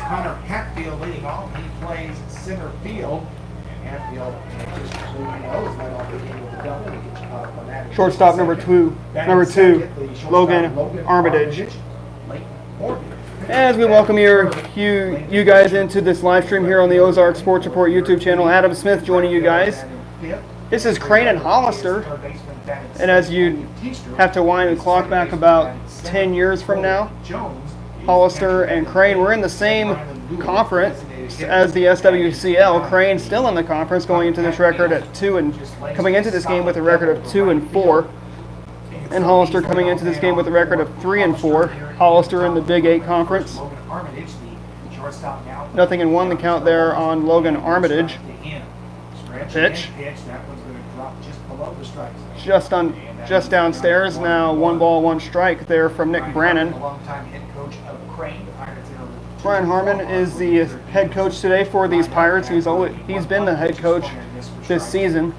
Connor Hatfield leading off. He plays center field. And Hatfield, just so you know, is led off the game with a double. He gets caught up on that. Shortstop number two, Logan Armitage. As we welcome you guys into this live stream here on the Ozark Sports Report YouTube channel, Adam Smith joining you guys. This is Crane and Hollister, and as you have to wind the clock back about 10 years from now, Hollister and Crane were in the same conference as the SWCL. Crane still in the conference, going into this record at coming into this game with a record of 2-4, and Hollister coming into this game with a record of 3-4. Hollister in the Big 8 conference. Nothing in one, the count there on Logan Armitage. Pitch. Just downstairs now. 1 ball, 1 strike there from Nick Brannon. Brian Harmon is the head coach today for these Pirates. He's been the head coach this season.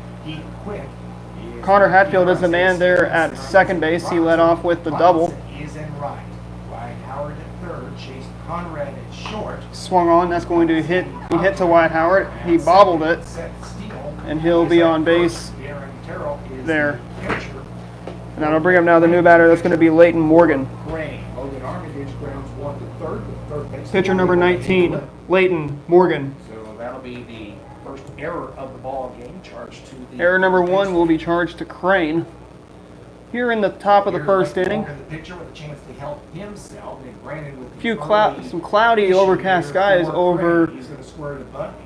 Connor Hatfield is the man there at second base. He led off with the double. Swung on. That's going to hit. He hit to Wyatt Howard. He bobbled it, and he'll be on base there. And that'll bring up now the new batter. That's going to be Leighton Morgan. Pitcher number 19, Leighton Morgan. So that'll be the first error of the ball game. Charged to the error number 1 will be charged to Crane. Here in the top of the first inning, some cloudy, overcast skies over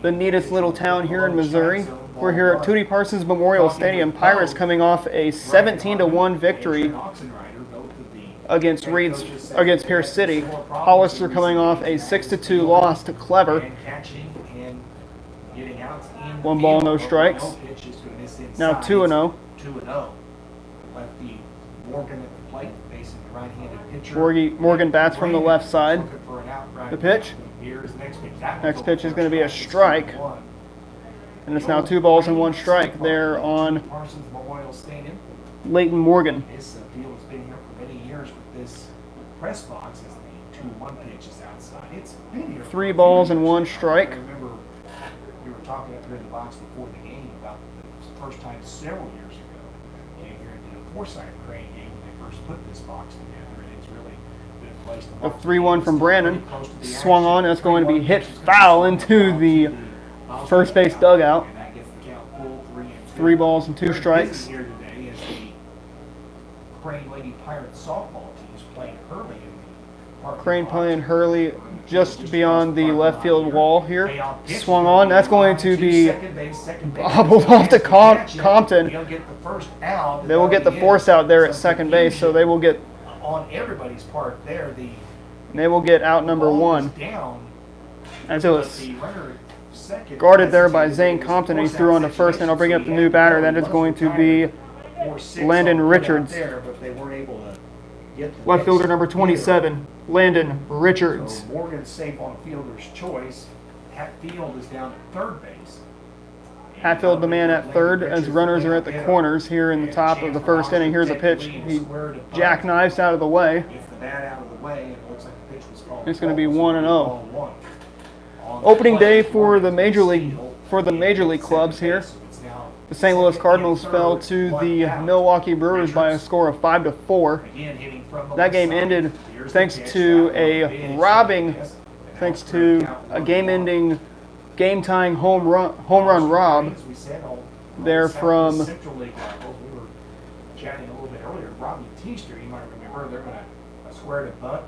the neatest little town here in Missouri. We're here at Tootie Parsons Memorial Stadium. Pirates coming off a 17-1 victory against Pierce City. Hollister coming off a 6-2 loss to Clever. 1 ball, no strikes. Now 2-0. Morgan at the plate, facing the right-handed pitcher. Morgan bats from the left side. The pitch. Next pitch is going to be a strike. And it's now 2 balls and 1 strike there on Leighton Morgan. This field has been here for many years with this press box as the 2-1 pitch is outside. It's been here 3 balls and 1 strike. I remember we were talking up here in the box before the game about the first time several years ago came here and did a Forsyth Crane game when they first put this box together, and it's really been a place to watch. A 3-1 from Brandon. Swung on. That's going to be hit foul into the first base dugout. 3 balls and 2 strikes. Here today is the Crane Lady Pirates softball team is playing Hurley. Crane playing Hurley just beyond the left field wall here. Swung on. That's going to be bobbled off to Compton. They will get the force out there at second base, so they will get on everybody's part there. They will get out number 1. As it was guarded there by Zane Compton, and he threw on to first, and I'll bring up the new batter. That is going to be Landon Richards. Left fielder number 27, Landon Richards. So Morgan's safe on fielder's choice. Hatfield is down at third base. Hatfield the man at third as runners are at the corners here in the top of the first inning. Here's a pitch. He jackknifes out of the way. It's going to be 1-0. Opening day for the major league clubs here. The St. Louis Cardinals fell to the Milwaukee Brewers by a score of 5-4. That game ended thanks to a game-ending, game-tying home run rob there from. We were chatting a little bit earlier. Robbie Teamster, you might remember, they're going to square to bunt.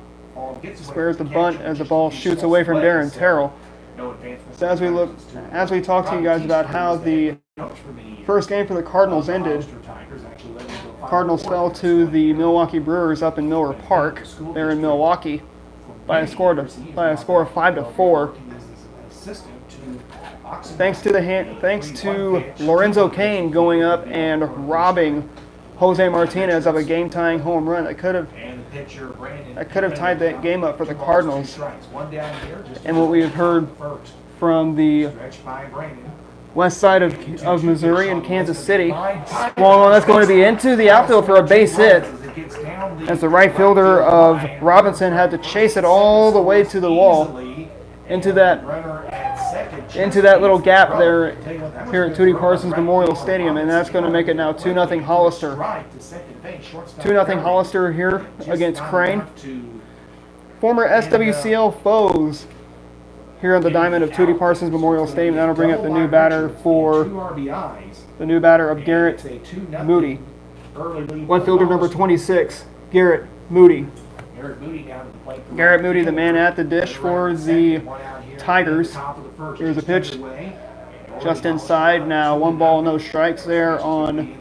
Squares the bunt as the ball shoots away from Darren Terrell. So as we talk to you guys about how the first game for the Cardinals ended, Cardinals fell to the Milwaukee Brewers up in Miller Park. There in Milwaukee by a score of 5-4. Thanks to Lorenzo Cain going up and robbing Jose Martinez of a game-tying home run that could have tied that game up for the Cardinals. And what we've heard from the west side of Missouri and Kansas City, that's going to be into the outfield for a base hit, as the right fielder of Robinson had to chase it all the way to the wall. into that little gap there here at Tootie Parsons Memorial Stadium, and that's going to make it now 2-0 Hollister. 2-0 Hollister here against Crane. Former SWCL foes here on the diamond of Tootie Parsons Memorial Stadium. That'll bring up the new batter of Garrett Moody. One fielder number 26, Garrett Moody. Garrett Moody, the man at the dish for the Tigers. Here's a pitch just inside. Now 1 ball, no strikes there on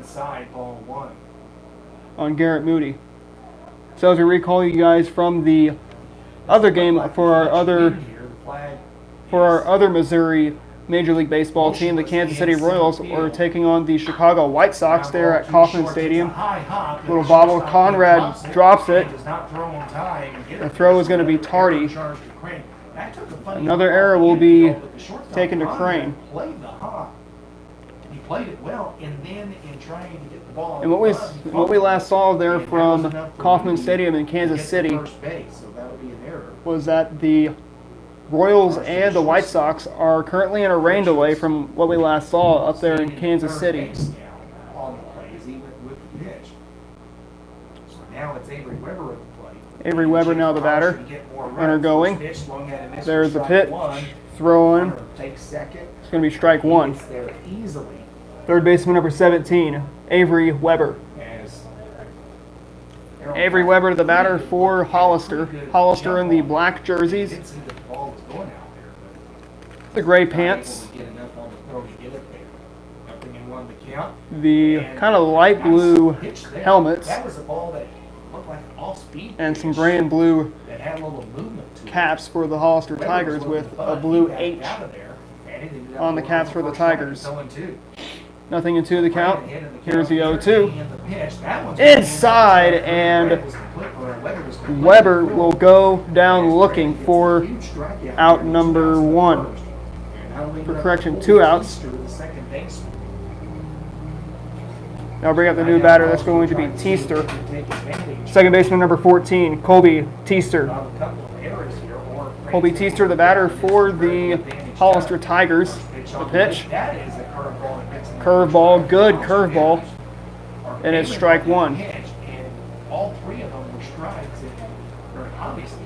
Garrett Moody. So as we recall you guys from the other game for our other Missouri Major League Baseball team, the Kansas City Royals, are taking on the Chicago White Sox there at Kauffman Stadium. Little bobble, Conrad drops it. The throw is going to be tardy. Another error will be taken to Crane. He played it well, and then in trying to get the ball. And what we last saw there from Kauffman Stadium in Kansas City was that the Royals and the White Sox are currently in a rain delay from what we last saw up there in Kansas City. Avery Weber now the batter. Runner going. There's the pitch. Throw in. It's going to be strike 1. Third baseman number 17, Avery Weber. Avery Weber, the batter for Hollister. Hollister in the black jerseys, the gray pants, the kind of light blue helmets, and some gray and blue caps for the Hollister Tigers with a blue H on the caps for the Tigers. Nothing in 2 the count. Here's the 0-2. Inside, and Weber will go down looking for out number 1. For correction, 2 outs. Now bring up the new batter. That's going to be Teester. Second baseman number 14, Colby Teester. Colby Teester, the batter for the Hollister Tigers. The pitch. Curveball, good curveball. And it's strike 1.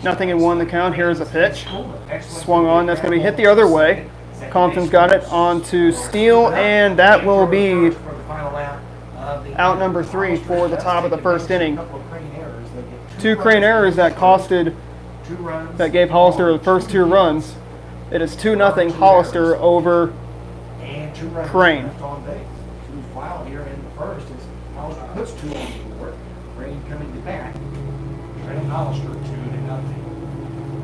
Nothing in 1 the count. Here's a pitch. Swung on. That's going to be hit the other way. Compton's got it onto Steele, and that will be out number 3 for the top of the first inning. 2 Crane errors that gave Hollister the first 2 runs. It is 2-0 Hollister over Crane. Here in the first is Hollister puts 2 on the board. Crane coming to bat. Crane Hollister 2-0.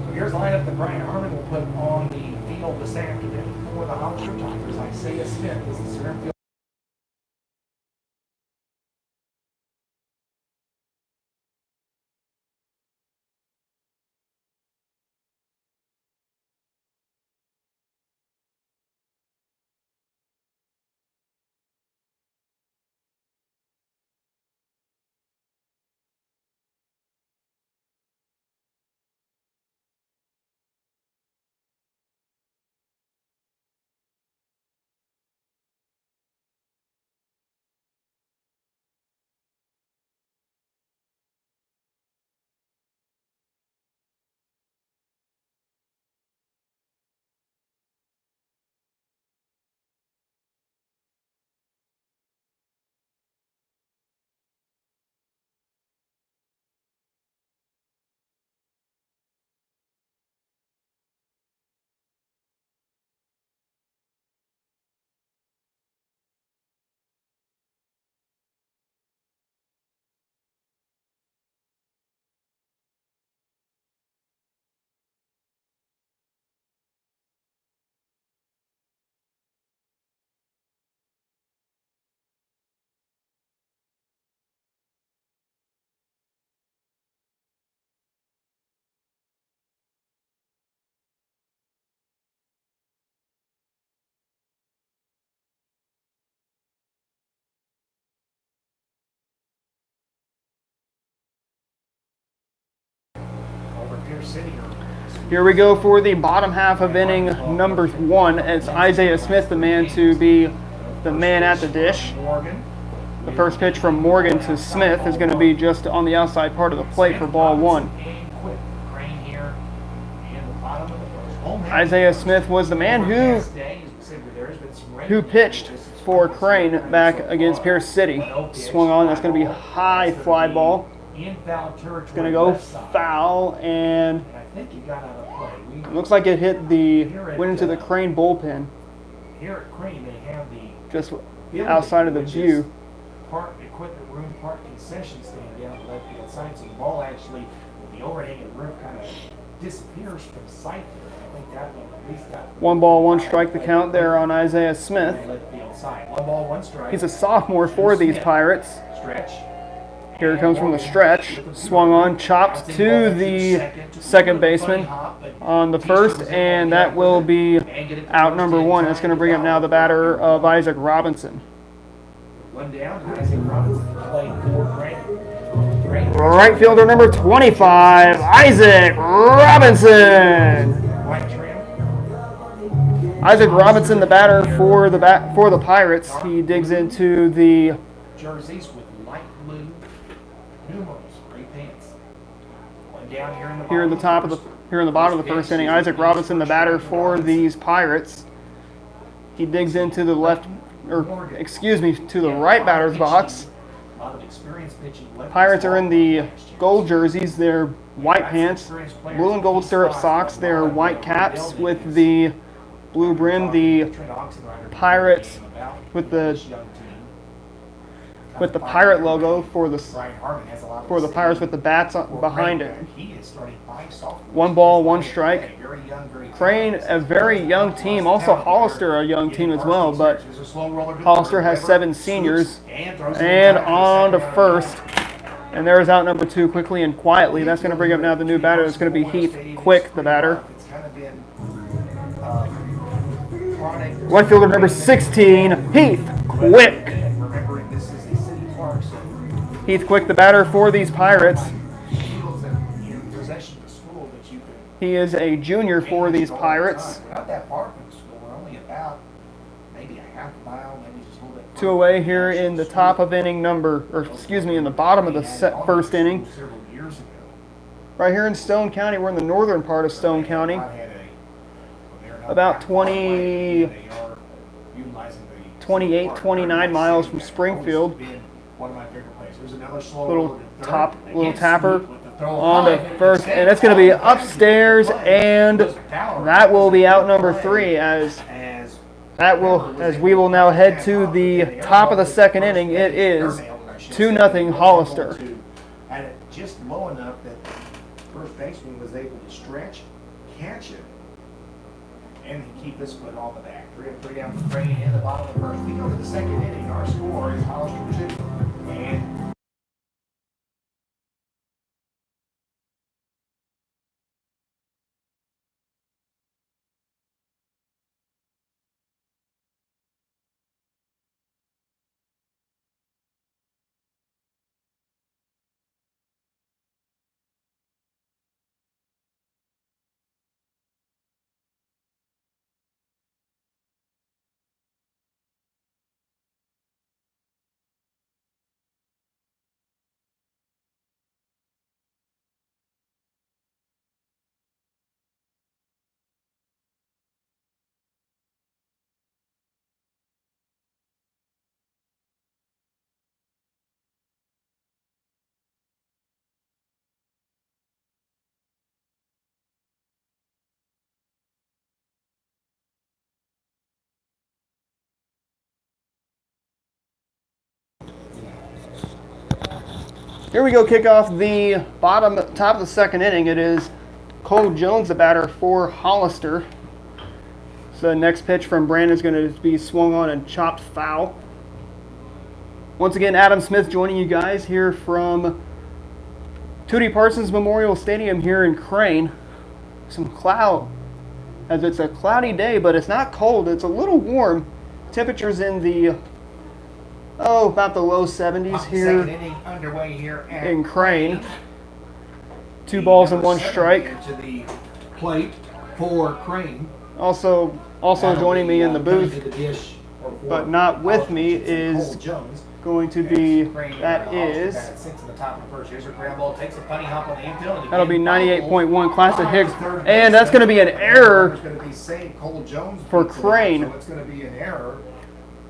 So here's the lineup that Brian Harmon will put on the field this afternoon for the Hollister Tigers. Isaiah Smith is the center field. Here we go for the bottom half of inning number 1. It's Isaiah Smith, the man to be the man at the dish. The first pitch from Morgan to Smith is going to be just on the outside part of the plate for ball 1. Isaiah Smith was the man who pitched for Crane back against Pierce City. Swung on, that's going to be a high fly ball. It's going to go foul, and it looks like it went into the Crane bullpen. Here at Crane, they have the just outside of the view. Equipment room, part concession stand down the left field side, so the ball actually, with the overhanging roof, kind of disappears from sight there. I think that one at least got 1 ball, 1 strike the count there on Isaiah Smith. left field side. 1 ball, 1 strike. He's a sophomore for these Pirates. Stretch. Here it comes from the stretch. Swung on, chopped to the second baseman on the first, and that will be out number 1. That's going to bring up now the batter of Isaac Robinson. 1 down, Isaac Robinson playing for Crane. Right fielder number 25, Isaac Robinson. White trim. Isaac Robinson, the batter for the Pirates. He digs into the jerseys with light blue numerals, gray pants. 1 down here in the here in the bottom of the first inning. Isaac Robinson, the batter for these Pirates. He digs into the to the right batter's box. Pirates are in the gold jerseys, they're white pants, blue and gold syrup socks, they're white caps with the blue brim. The Pirates with the pirate logo for the Pirates with the bats behind it. 1 ball, 1 strike. Crane, a very young team. Also Hollister, a young team as well, but Hollister has 7 seniors. And on to first. And there's out number 2 quickly and quietly. That's going to bring up now the new batter. It's going to be Heath Quick, the batter. Right fielder number 16, Heath Quick. Heath Quick, the batter for these Pirates. He is a junior for these Pirates. Not that far from school. We're only about maybe a half mile, maybe just a little bit. 2 away here in the top of inning in the bottom of the first inning. Right here in Stone County, we're in the northern part of Stone County. About 28, 29 miles from Springfield. Little tapper on the first, and it's going to be upstairs, and that will be out number 3 as we will now head to the top of the second inning. It is 2-0 Hollister. Had it just low enough that first baseman was able to stretch, catch it, and keep his foot off the back. 3 down for Crane in the bottom of the first. We go to the second inning. Our score is Hollister 2. And Here we go, kick off the top of the second inning. It is Cole Jones, the batter for Hollister. So the next pitch from Brandon is going to be swung on and chopped foul. Once again, Adam Smith joining you guys here from Tootie Parsons Memorial Stadium here in Crane. Some cloud, as it's a cloudy day, but it's not cold. It's a little warm. Temperatures in the about the low 70s here. Second inning underway here at in Crane. 2 balls and 1 strike. To the plate for Crane. Also joining me in the booth, but not with me, is going to be, that'll be 98.1 Classic Hicks, and that's going to be an error for Crane. So it's going to be an error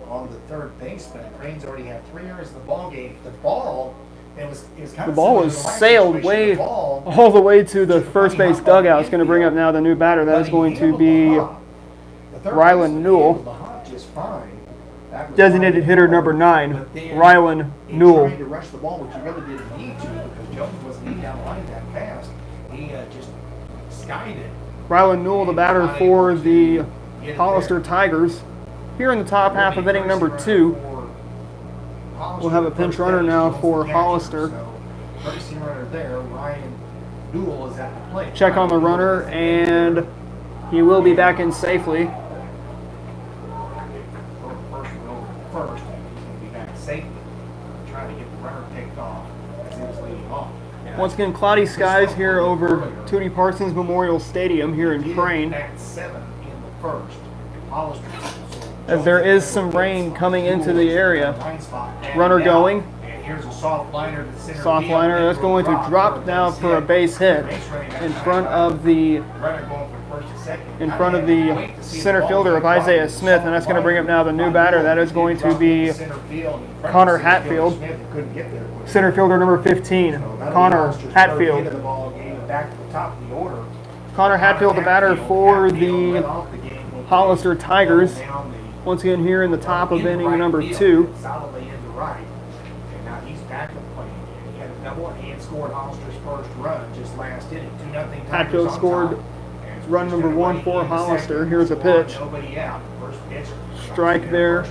on the third baseman. Crane's already had 3 errors in the ball game. The ball was sailed way all the way to the first base dugout. It's going to bring up now the new batter. That is going to be Rylan Newell. Designated hitter number 9, Rylan Newell. Trying to rush the ball, which he really didn't need to because Jones wasn't even down the line that fast. He just skied it. Rylan Newell, the batter for the Hollister Tigers. Here in the top half of inning number 2. We'll have a pinch runner now for Hollister. Racing runner there, Ryan Newell is at the plate. Check on the runner, and he will be back in safely. First, he's going to be back safely, trying to get the runner picked off as he was leading off. Once again, cloudy skies here over Toonie Parsons Memorial Stadium here in Crane. As there is some rain coming into the area. Runner going. Here's a soft liner to center. Soft liner, that's going to drop now for a base hit in front of the center fielder of Isaiah Smith, and that's going to bring up now the new batter. That is going to be Connor Hatfield, center fielder number 15, Connor Hatfield. Connor Hatfield, the batter for the Hollister Tigers. Once again here in the top of inning number 2. Hatfield scored run number 1 for Hollister. Here's a pitch. Strike there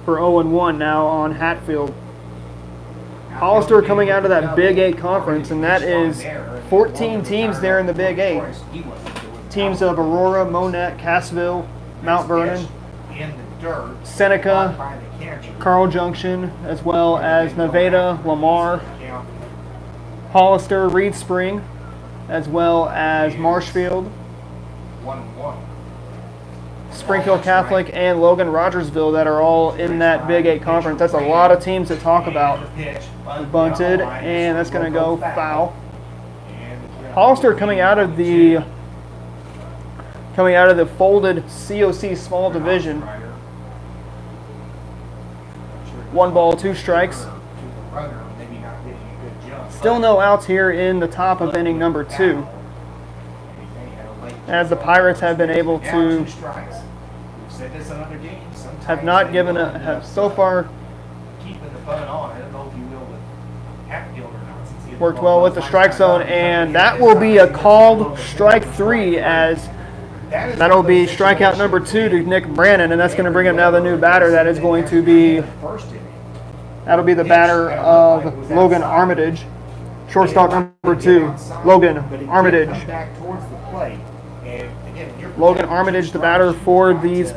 for 0-1 now on Hatfield. Hollister coming out of that Big 8 conference, and that is 14 teams there in the Big 8. Teams of Aurora, Monette, Cassville, Mount Vernon, Seneca, Carl Junction, as well as Nevada, Lamar, Hollister, Reed Spring, as well as Marshfield, Springfield Catholic, and Logan Rogersville that are all in that Big 8 conference. That's a lot of teams to talk about. Bunted, and that's going to go foul. Hollister coming out of the folded COC small division. 1 ball, 2 strikes. Still no outs here in the top of inning number 2, as the Pirates have been able to have so far worked well with the strike zone, and that will be a called strike 3, as that'll be strikeout number 2 to Nick Brannon, and that's going to bring up now the new batter. That is going to be, that'll be the batter of Logan Armitage. Shortstop number 2, Logan Armitage. Logan Armitage, the batter for these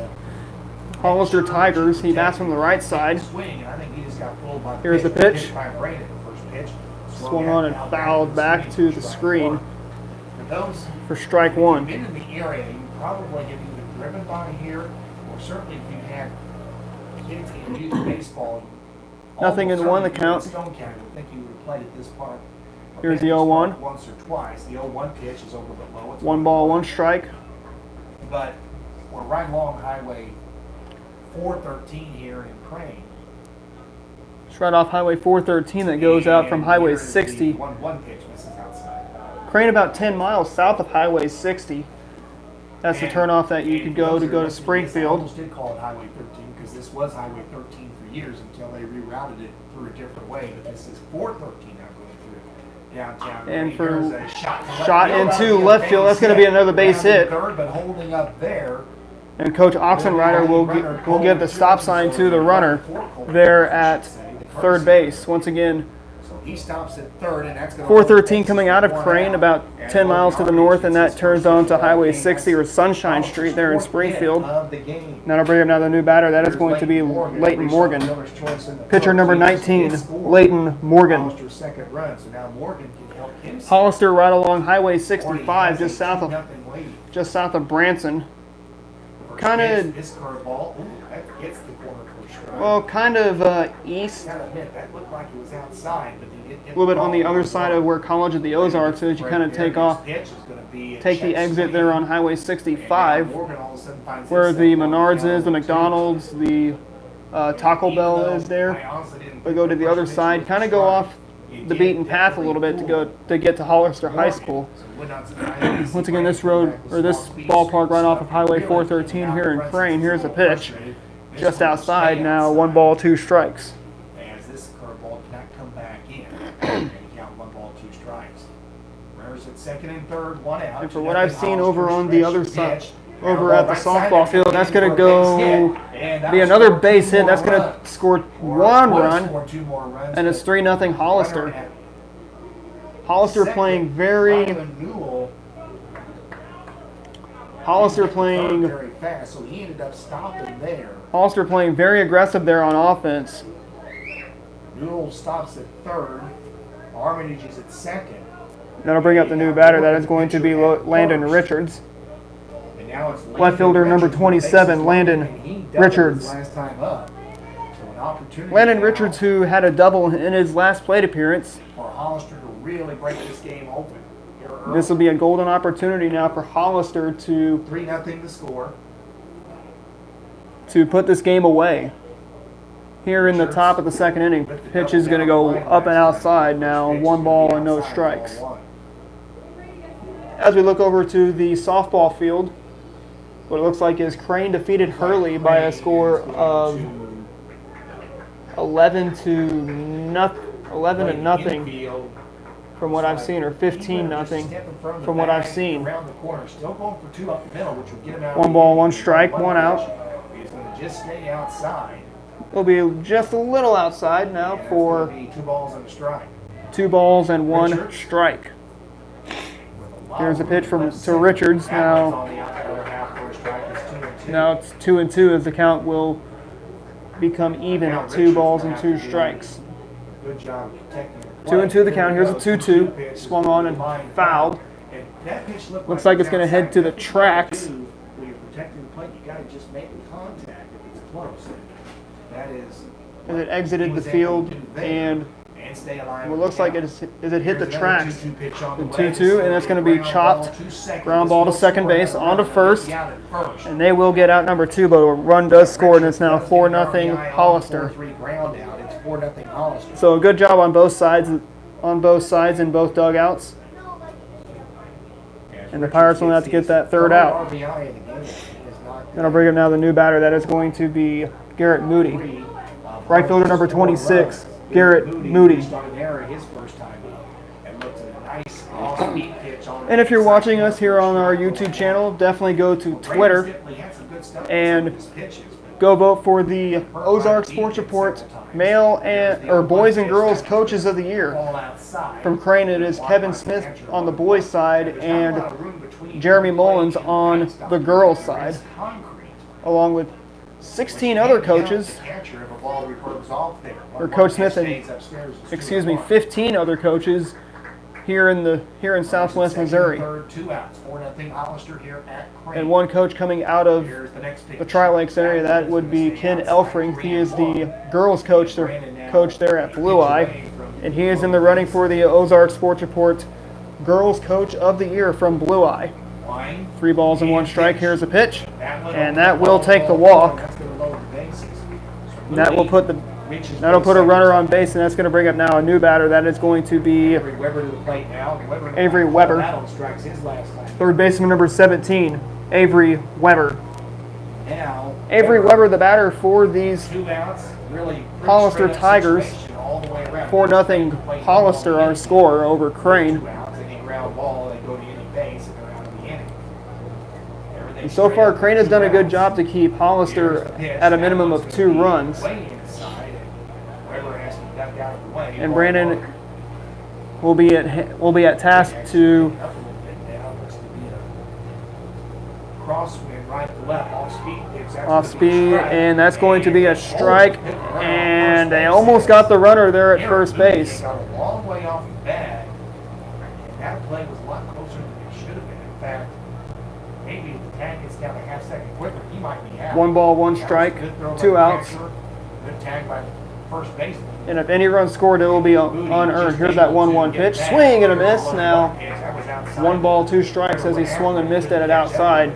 Hollister Tigers. He bats from the right side. Here's the pitch. Swung on and fouled back to the screen for strike 1. Been in the area, you probably have either driven by here, or certainly if you had kids in youth baseball. Nothing in 1, the count. Stone County, I think you would have played at this park. Here's the 0-1. Once or twice. The 0-1 pitch is over the low. 1 ball, 1 strike. But we're right along Highway 413 here in Crane. It's right off Highway 413 that goes out from Highway 60. 1-1 pitch misses outside. Crane about 10 miles south of Highway 60. That's the turnoff that you could go to Springfield. I almost did call it Highway 13 because this was Highway 13 for years until they rerouted it through a different way. But this is 413 now going through downtown. And for a shot into left field, that's going to be another base hit. Third, but holding up there. And Coach Oxenrider will give the stop sign to the runner there at third base. Once again, He stops at third, and that's going to 413 coming out of Crane, about 10 miles to the north, and that turns on to Highway 60 or Sunshine Street there in Springfield. Now to bring up now the new batter, that is going to be Leighton Morgan. Pitcher number 19, Leighton Morgan. Hollister right along Highway 65, just south of Branson. Kind of, well, kind of east. A little bit on the other side of where College of the Ozarks is. You kind of take the exit there on Highway 65, where the Menards is, the McDonald's, the Taco Bell is there. We go to the other side, kind of go off the beaten path a little bit to get to Hollister High School. Once again, this road or this ballpark right off of Highway 413 here in Crane. Here's a pitch, just outside now. 1 ball, 2 strikes. As this curveball cannot come back in, and count 1 ball, 2 strikes. Runners at second and third, 1 out. And for what I've seen over on the other side, over at the softball field, that's going to go be another base hit. That's going to score 1 run, and it's 3-0 Hollister. Hollister playing very fast, so he ended up stopping there. Hollister playing very aggressive there on offense. Newell stops at third. Armitage is at second. That'll bring up the new batter. That is going to be Landon Richards. And now it's Left fielder number 27, Landon Richards. Landon Richards, who had a double in his last plate appearance. For Hollister to really break this game open. This will be a golden opportunity now for Hollister to 3-0 the score. To put this game away. Here in the top of the second inning, pitch is going to go up and outside now. 1 ball and no strikes. As we look over to the softball field, what it looks like is Crane defeated Hurley by a score of 11 to nothing. From what I've seen, or 15-0 from what I've seen. 1 ball, 1 strike, 1 out. Just stay outside. It'll be just a little outside now for 2 balls and a strike. 2 balls and 1 strike. Here's a pitch to Richards. Now it's 2-2 as the count will become even at 2 balls and 2 strikes. Good job protecting. 2-2 the count. Here's a 2-2. Swung on and fouled. Looks like it's going to head to the tracks. When you're protecting the plate, you got to just make the contact if it's close. That is. As it exited the field and what looks like it hit the tracks. The 2-2, and that's going to be chopped. Ground ball to second base, onto first, and they will get out number 2, but a run does score, and it's now 4-0 Hollister. So a good job on both sides in both dugouts. And the Pirates will have to get that 3rd out. And I'll bring up now the new batter. That is going to be Garrett Moody. Right fielder number 26, Garrett Moody. And if you're watching us here on our YouTube channel, definitely go to Twitter and go vote for the Ozark Sports Report male or boys and girls coaches of the year. From Crane, it is Kevin Smith on the boys side and Jeremy Mullins on the girls side, along with 16 other coaches, or Coach Smith and 15 other coaches here in Southwest Missouri, and 1 coach coming out of the Tri-Lakes area. That would be Ken Elfring. He is the girls coach there at Blue Eye, and he is in the running for the Ozark Sports Report Girls Coach of the Year from Blue Eye. 3 balls and 1 strike. Here's a pitch, and that will take the walk. That'll put a runner on base, and that's going to bring up now a new batter. That is going to be Avery Weber. 3rd baseman number 17, Avery Weber. Avery Weber, the batter for these Hollister Tigers. 4-0 Hollister, our score over Crane. And so far, Crane has done a good job to keep Hollister at a minimum of 2 runs. And Brandon will be at task to Up a little bit now. Looks to be a crosswind right to left, off speed. off speed, and that's going to be a strike. And they almost got the runner there at first base. Got a long way off the bag, and that play was a lot closer than it should have been. In fact, maybe if the tag gets down a half second quicker, he might be out. 1 ball, 1 strike, That was a good throw by 2 the outs. catcher. Good tag by the first baseman. And if any run scored, it will be unearned. Here's that 1-1 pitch. Swing and a miss. Now, 1 ball, 2 strikes as he swung and missed at it outside.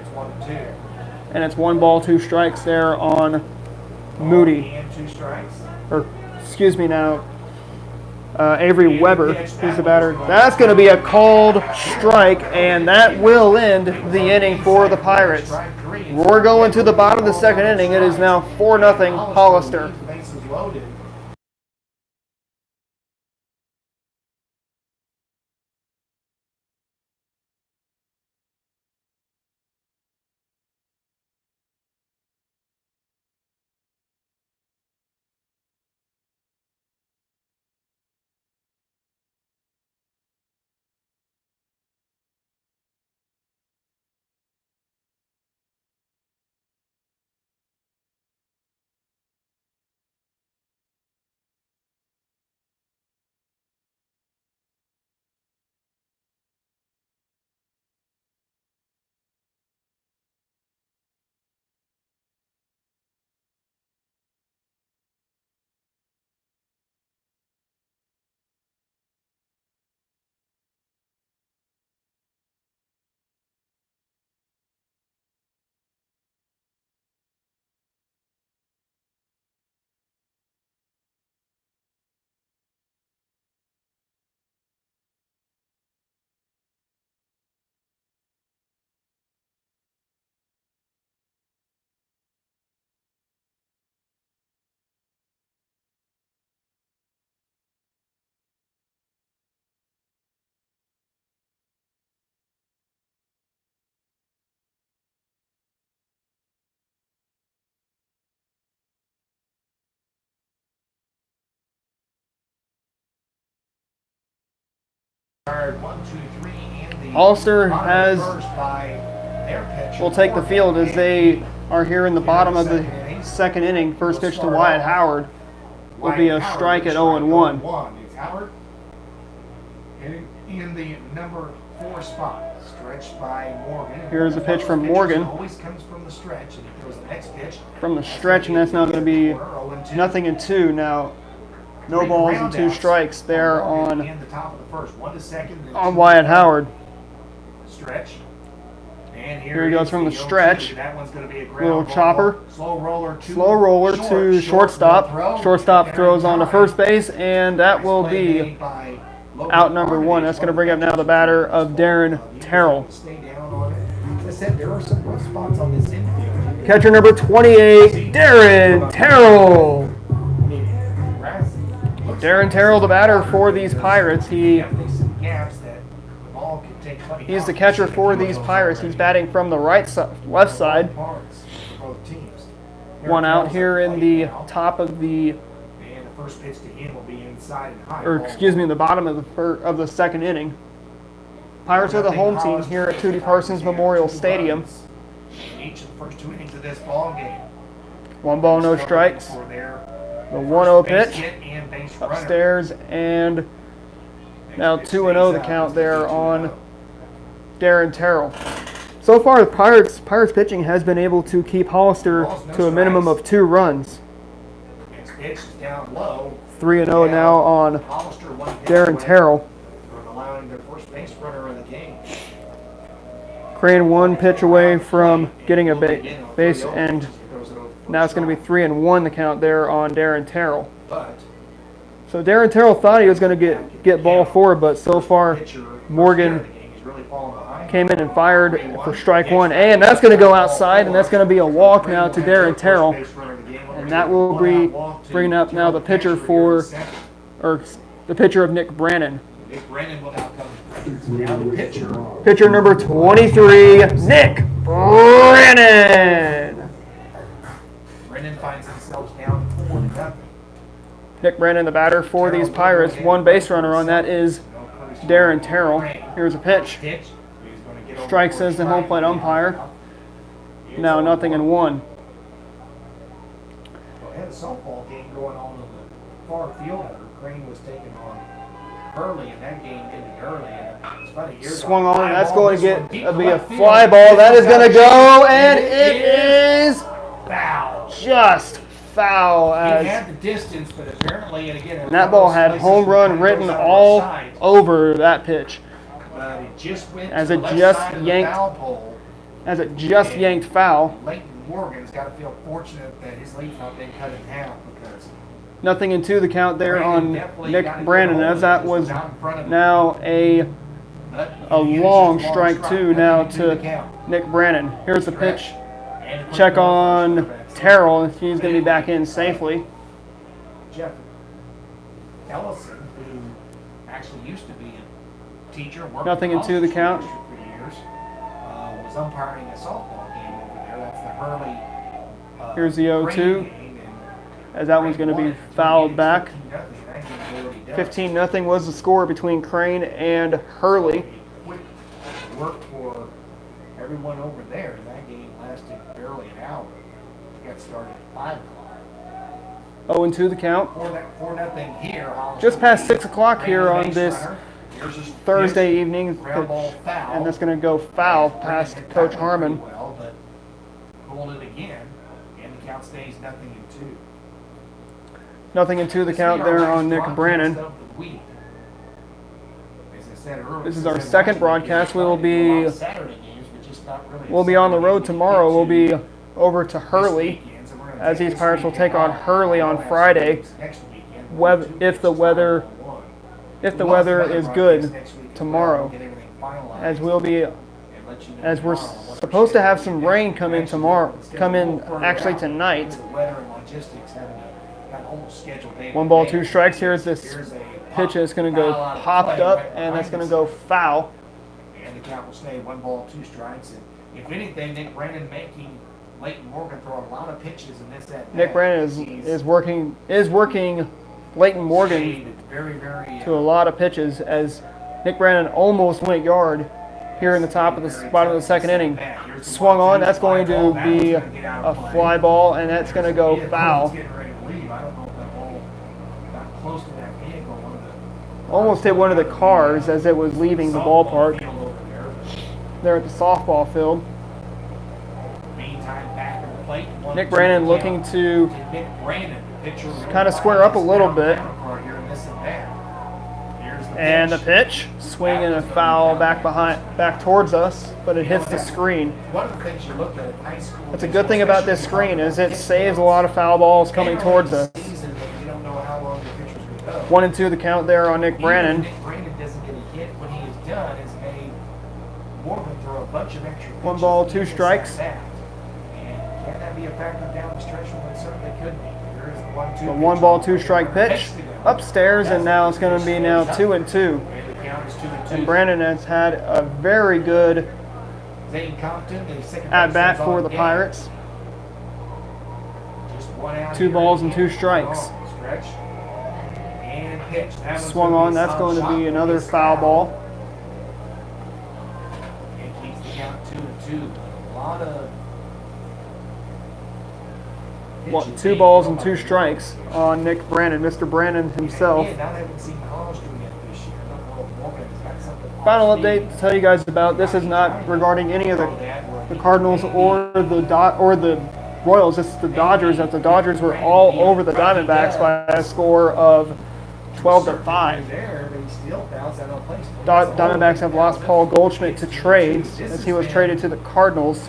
And it's 1 ball, 2 strikes there on Moody. And 2 strikes. Or, excuse me now, Avery Weber, who's the batter. That's going to be a called strike, and that will end the inning for the Pirates. We're going to the bottom of the second inning. It is now 4-0 Hollister. Bases loaded. Hollister will take the field as they are here in the bottom of the second inning. First pitch to Wyatt Howard will be a strike at 0-1. It's Howard in the number 4 spot, stretched by Morgan. Here's a pitch from Morgan. Always comes from the stretch, and he throws the next pitch From the stretch, and that's now going to be 0-2 now. No balls and 2 strikes there on Wyatt Howard. Stretch. And Here he goes from the stretch. That one's going to be a Little chopper. Slow roller to shortstop. Shortstop throws on to first base, and that will be out number 1. That's going to bring up now the batter of Darren Terrell. Catcher number 28, Darren Terrell. Darren Terrell, the batter for these Pirates. He's the catcher for these Pirates. He's batting from the left side. 1 out here in the top of the, or excuse me, the bottom of the second inning. Pirates are the home team here at Tootie Parsons Memorial Stadium. Each of the first 2 innings of this ball game. 1 ball, no strikes. The 1-0 pitch upstairs, and now 2-0 the count there on Darren Terrell. So far, the Pirates pitching has been able to keep Hollister to a minimum of 2 runs. 3-0 now on Darren Terrell. Crane 1 pitch away from getting a base, and now it's going to be 3-1 the count there on Darren Terrell. So Darren Terrell thought he was going to get ball 4, but so far Morgan came in and fired for strike 1, and that's going to go outside, and that's going to be a walk now to Darren Terrell, and that will be bringing up now the pitcher of Nick Brannon. Pitcher number 23, Nick Brannon. Brennan finds himself down 4-0. Nick Brannon, the batter for these Pirates. 1 base runner on that is Darren Terrell. Here's a pitch. He's gonna get over Strike for a says the home strike. plate umpire. It's Now over. 0-1. Well, they had a softball game going on in the far field. Crane was taking on Hurley, and that game ended early. And it's about a year Swung ago. on. That's Fly ball, going to this one get deep be a left field. fly ball. That is going to go, and it is foul. just foul. He As had the distance, but apparently, and again, that ball had home run written all over that pitch. But it just went As to it the left just side of the yanked- foul pole. As it just yanked foul. Leighton Morgan's got to feel fortunate that his lead not been cut in half because 0-2 the count there Brandon on definitely Nick got to Brandon, get a as that hold of it, was just out in front of him. now a But a he used long his strike two nothing now do the to count. Nick Brandon. Here's the Stretch. pitch. And a quick Check run on first. That's it. Terrell. He's going to be back in safely. Jeff Ellison, who actually used to be a teacher, worked 0-2 the count. for years, was umpiring a softball game over there. That's the Hurley. Here's the 0-2. Crane game, and As that one's going to be fouled back. 15-0. 15-0 was the score between Crane and Hurley. Quick work for everyone over there. That game lasted barely an hour. Got started at 5 o'clock. 0-2 the count. 4-0 here. Hollister Just past leads. 6 o'clock here Brandon on base this runner. Here's his Thursday pitch. evening. Ground ball foul. And that's going to go foul past Brandon hit Coach that one Harmon. pretty well, but pulled it again, and the count stays 0-2. 0-2 the count there on Nick Brandon. This is our second broadcast. We will be on the road tomorrow. We'll be over to Hurley, as these Pirates will take on Hurley on Friday. If the weather is good tomorrow, as we're supposed to have some rain come in actually tonight. 1 ball, 2 strikes. Here's this pitch is going to go popped up, and that's going to go foul. And the count will stay 1 ball, 2 strikes. And if anything, Nick Brandon making Leighton Morgan throw a lot of pitches in this at bat. Nick Brandon is working Leighton Morgan to a lot of pitches, as Nick Brandon almost went yard here in the bottom of the second inning. Swung on. That's going to be a fly ball, and that's going to go foul. Almost hit one of the cars as it was leaving the ballpark. There at the softball field. Nick Brandon looking to kind of square up a little bit. And the pitch, swing and a foul back towards us, but it hits the screen. That's a good thing about this screen, is it saves a lot of foul balls coming towards us. 1-2 the count there on Nick Brandon. Nick Brandon doesn't get a hit. What he has done is made Morgan throw a bunch of extra pitches. 1 ball, 2 strikes. And can that be a factor down the stretch? Well, it certainly could be. There is the 1-2 A 1 ball, 2 strike pitch upstairs, and now it's going to be now 2-2. And the count is 2-2. And Brandon has had a very good Zane Compton, the second at bat baseman's for on the deck. Pirates. Just 1 out 2 here. balls and 2 strikes. Stretch. And pitch. That one's Swung gonna on. be a That's solid going to shot be for another this foul guy. ball. And keeps the count 2-2. A lot of 2 balls and 2 strikes on Nick Brandon, Mr. Brandon himself. Again, I haven't seen Hollister yet this year. I don't know if Morgan's got something Final off update to tell you guys about. This is not regarding any of the Cardinals or the Royals. This is the Dodgers. That the Dodgers were all over the Diamondbacks by a score of 12-5. there, but he still fouls out of place. Diamondbacks have lost Paul Goldschmidt to trades, as he was traded to the Cardinals.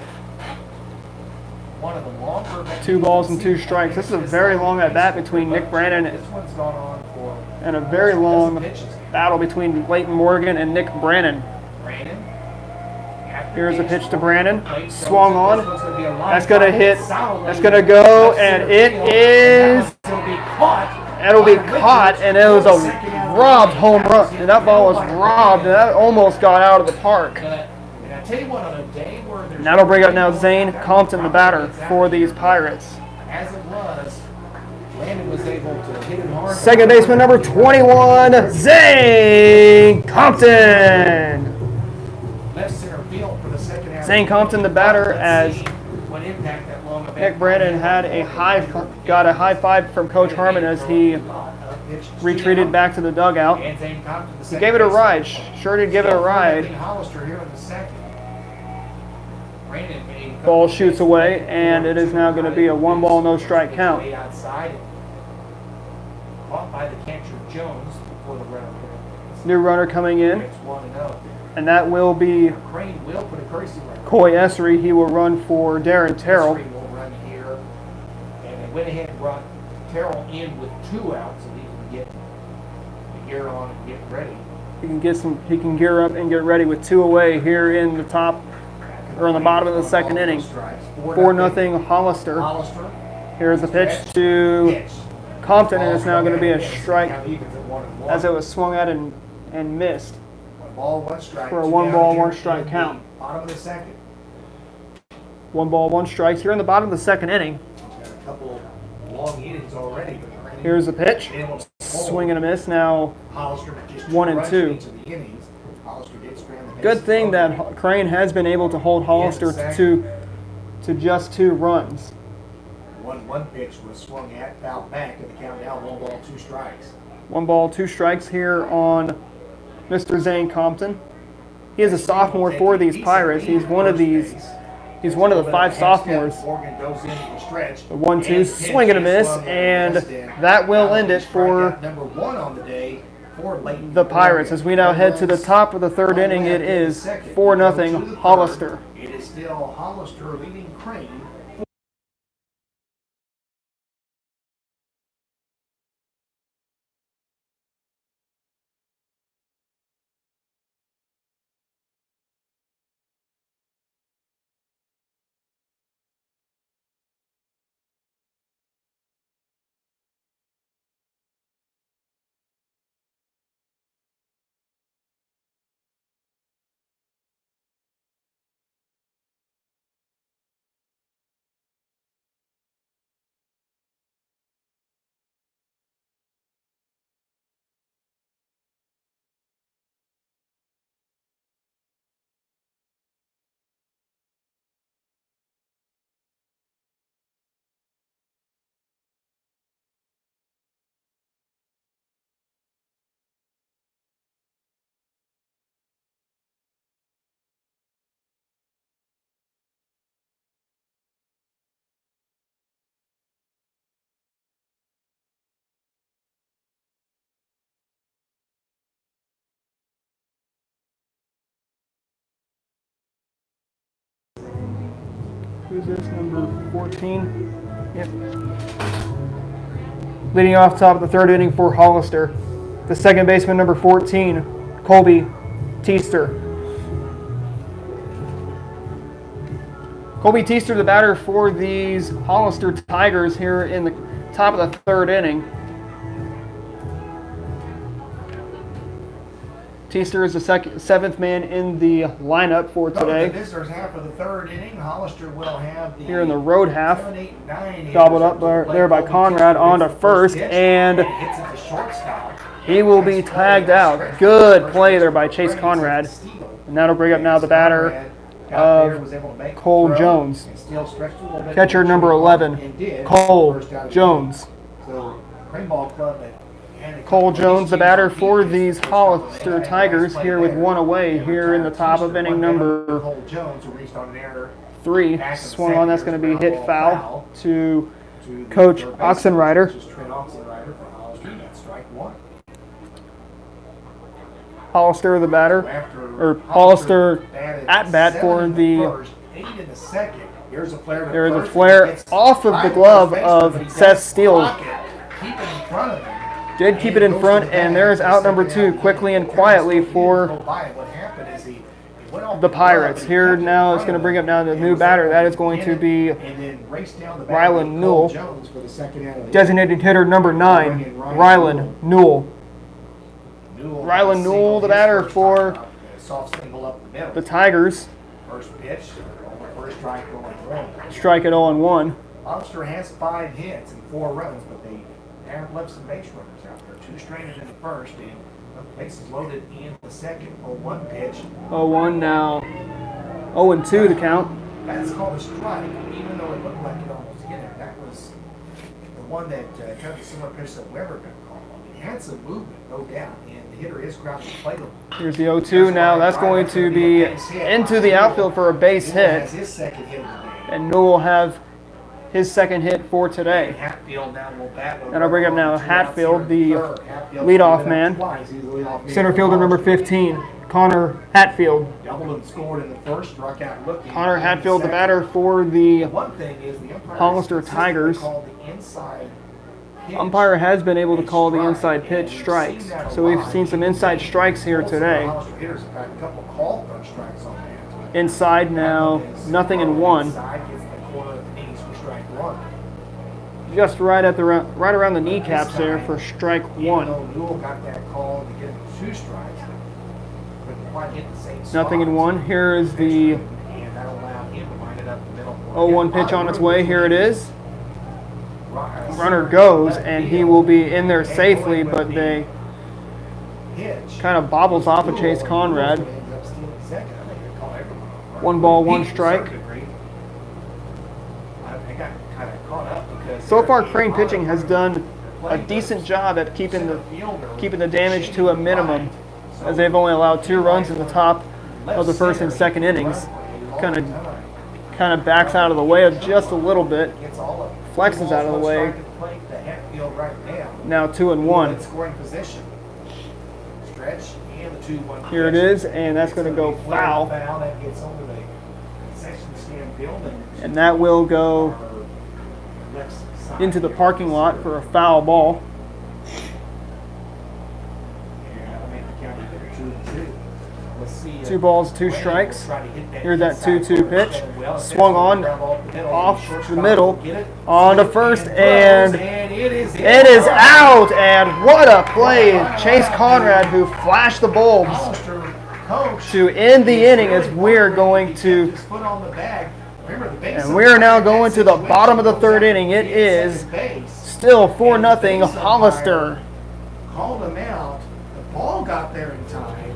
One of the longer 2 balls and 2 strikes. This is a very long at bat between Nick Brandon This one's gone on for and a very long battle between Leighton Morgan and Nick Brandon. Brandon. Here's a pitch to Brandon. Swung on. That's going to hit. That's going to go, and it is. It'll be caught, and it was a robbed home run. And that ball was robbed, and that almost got out of the park. And that'll bring up now Zane Compton, the batter for these Pirates. As it was, Landon was able to hit it hard. Second baseman number 21, Zane Compton. Left center field for the second out. Zane Compton, the batter, as What impact that long Nick Brandon had got a high five from Coach Harmon as he retreated back to the dugout. He gave it a ride. Sure did give it a ride. Hollister here in the second. Ball shoots away, and it is now going to be a 1-ball, no strike count. Outside. Caught by the catcher Jones before the runner. New runner coming in, It's 1-0. and that will be Crane will put a courtesy runner. Coy Essery. He will run for Darren Terrell. Essery will run here, and they went ahead and brought Terrell in with 2 outs so he can get the gear on and get ready. He can gear up and get ready with 2 away here in the top, or in the bottom of the second inning. 4-0 Hollister. Hollister. Here's the pitch to Compton, and it's now going to be a strike as it was swung at and missed. 1 ball, 1 strike. For a 1-ball, 1 strike count. Bottom of the second. 1 ball, 1 strike here in the bottom of the second inning. Got a couple long innings already. But Here's the pitch. able to Swing and a miss. Now Hollister just 1 and 2. into the innings. Hollister did strand the good bases thing loaded. that Crane has been able to hold Hollister to just 2 runs. 1-1 pitch was swung at, fouled back, and the count now 1 ball, 2 strikes. 1 ball, 2 strikes here on Mr. Zane Compton. He is a sophomore for these Pirates. He's one of the 5 sophomores. Morgan goes into the stretch. The 1-2, swing and a miss, and that will end it for number 1 on the day for Leighton the Pirates. As we now head to the top of the third inning, it is 4-0 Hollister. It is still Hollister leading Crane. Who's this, number 14? Yep. Leading off top of the third inning for Hollister, the second baseman, number 14, Colby Teaster. Colby Teaster, the batter for these Hollister Tigers here in the top of the third inning. Teaster is the 7th man in the lineup for today. The visitors half of the third inning. Hollister will have the Here in the road half, 7, 8, 9 gobbled up there by Conrad onto first, and hits it to shortstop. he will be tagged out. Good play there by Chase Conrad. And that'll bring up now the batter of Cole Jones. Catcher number 11, Cole Jones. So, Crane Ball Club Cole Jones, the batter for these Hollister Tigers, here with 1 away here in the top of inning number 3. Swung on, that's going to be hit foul to Coach Oxenrider. Hollister, the batter, or Hollister at bat for the. There is a flare off of the glove of Seth Steele. Did keep it in front, and there's out number 2 quickly and quietly for the Pirates. Here now it's going to bring up now the new batter. That is going to be Rylan Newell. Designated hitter number 9, Rylan Newell. Rylan Newell, the batter for the Tigers. Strike at 0-1. Hollister has 5 hits and 4 runs, but they have left some base runners out there. 2 stranded in the first, and bases loaded in the second. 0-1 pitch. 0-1 now. 0-2 the count. That's called a strike, even though it looked like it almost hit it. That was the one that kind of a similar pitch that Weber got called on. It had some movement, no doubt, and the hitter is grounded the plate. Here's the 0-2 now. That's going to be into the outfield for a base hit. His second hit of the game. And Newell will have his second hit for today. Hatfield now will bat. And I'll bring up now Hatfield, the leadoff man. Center fielder number 15, Connor Hatfield. Doubled and scored in the first, struck out looking. Connor Hatfield, the batter for the One thing is the Hollister Tigers. Umpire has been able to call the inside pitch strikes. So we've seen some inside strikes here today. Inside now, nothing in 1. Just right at the right around the kneecaps there for strike 1. Newell got that call to get 2 strikes. Nothing in 1. Here is the 0-1 pitch on its way. Here it is. Runner goes, and he will be in there safely, but they kind of bobbles off of Chase Conrad. 1 ball, 1 strike. So far, Crane pitching has done a decent job at keeping the damage to a minimum, as they've only allowed 2 runs in the top of the first and second innings. Kind of backs out of the way of just a little bit, flexes out of the way. Now 2-1. Here it is, and that's going to go foul. And that will go into the parking lot for a foul ball. Two balls, 2 strikes. Here's that 2-2 pitch. Swung on, off the middle, on to first, and it is out. And what a play. Chase Conrad, who flashed the bulbs to end the inning, as we're going to, and we are now going to the bottom of the 3rd inning. It is still 4-0 Hollister. Called him out. The ball got there in time,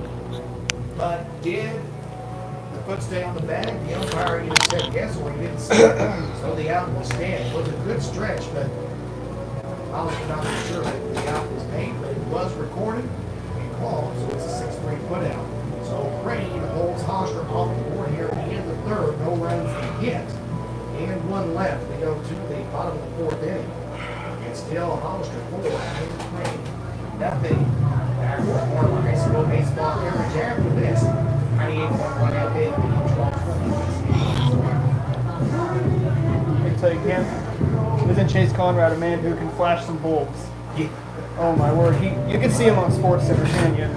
but did the foot stay on the bag? The umpire either said yes or he didn't say it. So the out will stand. It was a good stretch, but I was not sure that the out was made, but it was recorded and called, so it's a 6-3 put out. So Crane holds Hollister off the board here in the 3rd. No runs hit. And 1 left. We go to the bottom of the 4th inning. It's still Hollister 4 and Crane nothing. Back for more high school baseball coverage after this. 98.1 FM. I can tell you, isn't Chase Conrad a man who can flash some bulbs? Yeah. Oh my word! You can see him on SportsCenter, can you?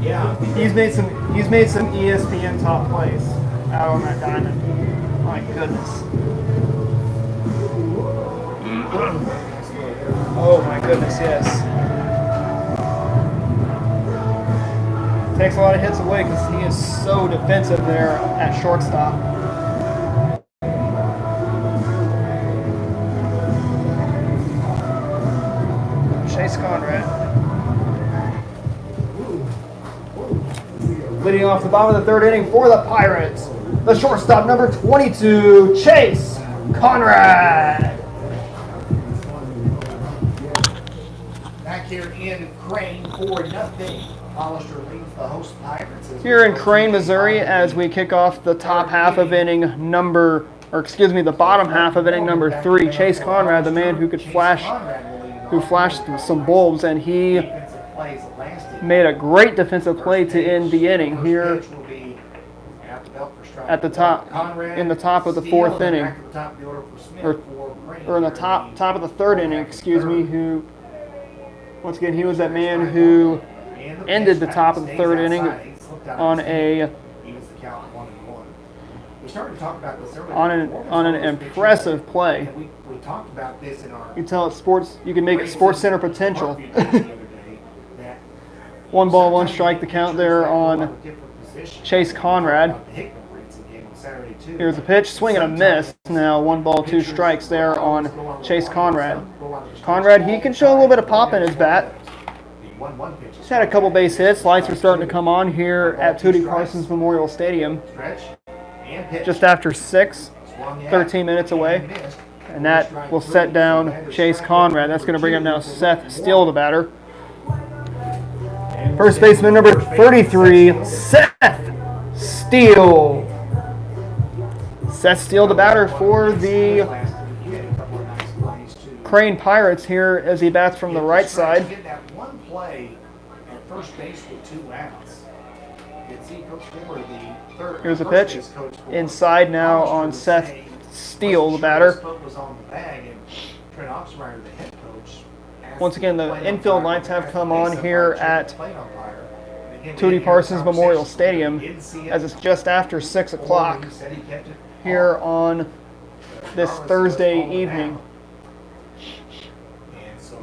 Yeah. He's made some ESPN top plays out on that diamond. My goodness. Oh my goodness, yes. Takes a lot of hits away because he is so defensive there at shortstop. Chase Conrad. Leading off the bottom of the 3rd inning for the Pirates, the shortstop number 22, Chase Conrad. Back here in Crane, 4-0. Hollister leads the host Pirates. Here in Crane, Missouri, as we kick off the top half of inning the bottom half of inning number 3, Chase Conrad, the man who flashed some bulbs, and he made a great defensive play to end the inning here at the top, in the top of the 4th inning, or in the top of the 3rd inning, excuse me, who, once again, he was that man who ended the top of the 3rd inning on an impressive play. We talked about this in our. You tell it sports. You can make it SportsCenter potential. 1 ball, 1 strike. The count there on Chase Conrad. Saturday too. Here's a pitch, swing and a miss. Now 1 ball, 2 strikes there on Chase Conrad. Conrad, he can show a little bit of pop in his bat. He's had a couple base hits. Lights are starting to come on here at Tootie Parsons Memorial Stadium. Just after 6, 13 minutes away. And that will set down Chase Conrad. That's going to bring up now Seth Steele, the batter. First baseman number 33, Seth Steele. Seth Steele, the batter for the Crane Pirates here as he bats from the right side. Here's a pitch. Inside now on Seth Steele, the batter. Once again, the infield lights have come on here at Tootie Parsons Memorial Stadium as it's just after 6 o'clock here on this Thursday evening.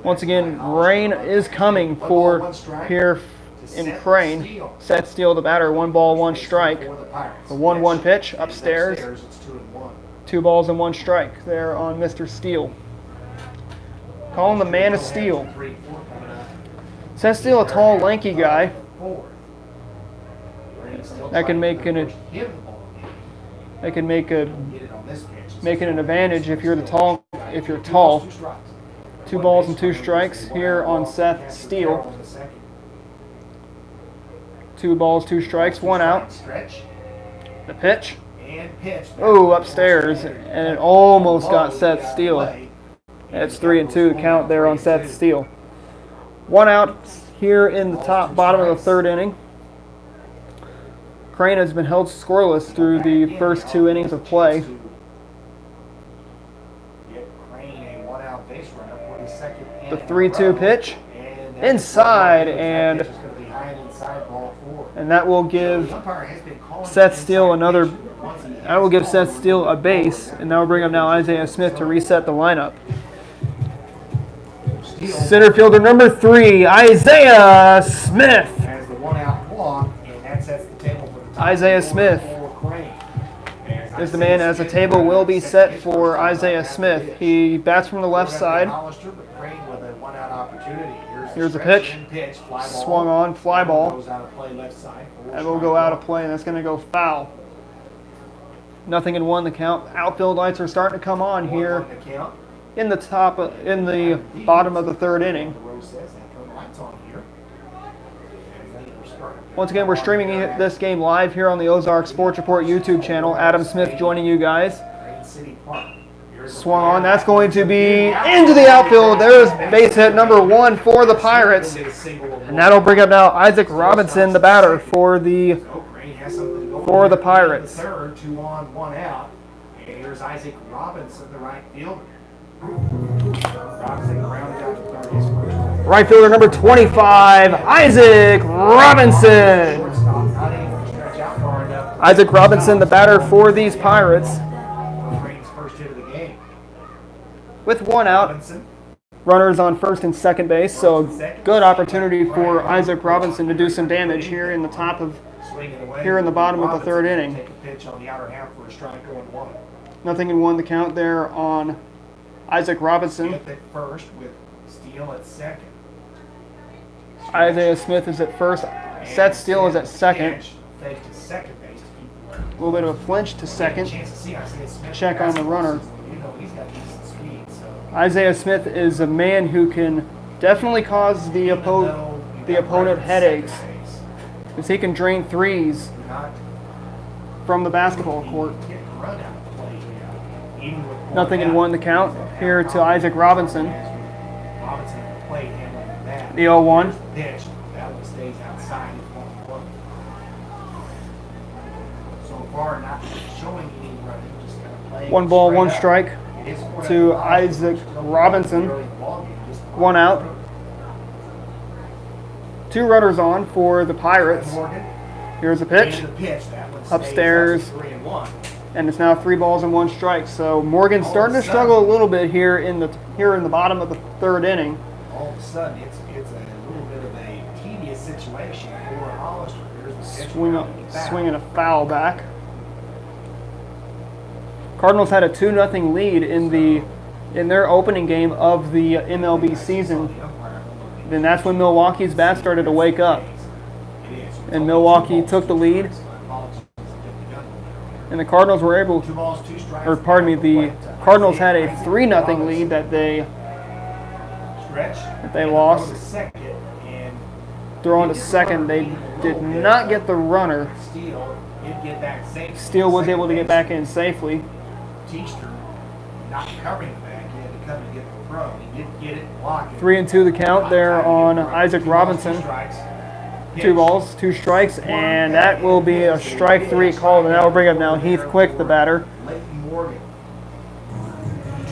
Once again, rain is coming for here in Crane. Seth Steele, the batter, 1 ball, 1 strike. The 1-1 pitch upstairs. 2 balls and 1 strike there on Mr. Steele. Call him the man of steel. Seth Steele, a tall, lanky guy that can make an advantage if you're tall. 2 balls and 2 strikes here on Seth Steele. 2 balls, 2 strikes, 1 out. The pitch. Oh, upstairs, and it almost got Seth Steele. It's 3-2 the count there on Seth Steele. 1 out here in the bottom of the 3rd inning. Crane has been held scoreless through the first 2 innings of play. The 3-2 pitch inside, and that will give Seth Steele a base, and that will bring up now Isaiah Smith to reset the lineup. Center fielder number 3, Isaiah Smith. Isaiah Smith is the man as the table will be set for Isaiah Smith. He bats from the left side. Here's the pitch. Swung on, fly ball. That will go out of play, and that's going to go foul. 0-1 the count. Outfield lights are starting to come on here in the bottom of the 3rd inning. Once again, we're streaming this game live here on the Ozark Sports Report YouTube channel. Adam Smith joining you guys. Swung on. That's going to be into the outfield. There's base hit number 1 for the Pirates. And that'll bring up now Isaac Robinson, the batter for the Pirates. 2 on, 1 out. And here's Isaac Robinson, the right fielder. Right fielder number 25, Isaac Robinson. Isaac Robinson, the batter for these Pirates. With 1 out, runners on 1st and 2nd base, so good opportunity for Isaac Robinson to do some damage here in the bottom of the 3rd inning. 0-1 the count there on Isaac Robinson. Isaiah Smith is at first. Seth Steele is at second. A little bit of a flinch to second. Check on the runner. Isaiah Smith is a man who can definitely cause the opponent headaches, because he can drain threes from the basketball court. 0-1 the count here to Isaac Robinson. The 0-1. So far, not showing any running, just kind of playing. 1 ball, 1 strike to Isaac Robinson. 1 out. 2 runners on for the Pirates. Here's a pitch. Upstairs. And it's now 3 balls and 1 strike. So Morgan's starting to struggle a little bit here in the bottom of the 3rd inning. All of a sudden, it's a little bit of a tedious situation for Hollister. Swinging a foul back. Cardinals had a 2-0 lead in their opening game of the MLB season. Then that's when Milwaukee's bats started to wake up. And Milwaukee took the lead. And the Cardinals were able, or pardon me, the Cardinals had a 3-0 lead that they lost. Throw on to second, they did not get the runner. Steele was able to get back in safely. Not covering the back, he had to come and get the throw. He did get it, block it. 3-2 the count there on Isaac Robinson. 2 balls, 2 strikes, and that will be a strike 3 called, and that will bring up now Heath Quick, the batter. Morgan.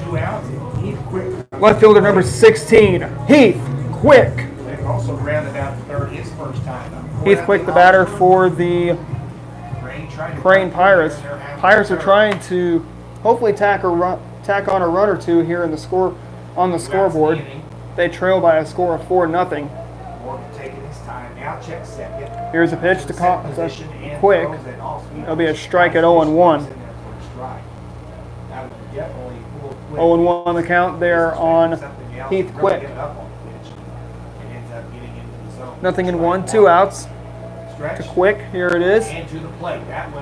2 outs, Heath Quick. Left fielder number 16, Heath Quick. They've also rounded out the third his first time. Heath Quick, the batter for the Crane Pirates. Pirates are trying to hopefully tack on a run or two here in the scoreboard. They trail by a score of 4-0. Here's a pitch to Quick. It'll be a strike at 0-1. 0-1 the count there on Heath Quick. 0-1, 2 outs to Quick. Here it is.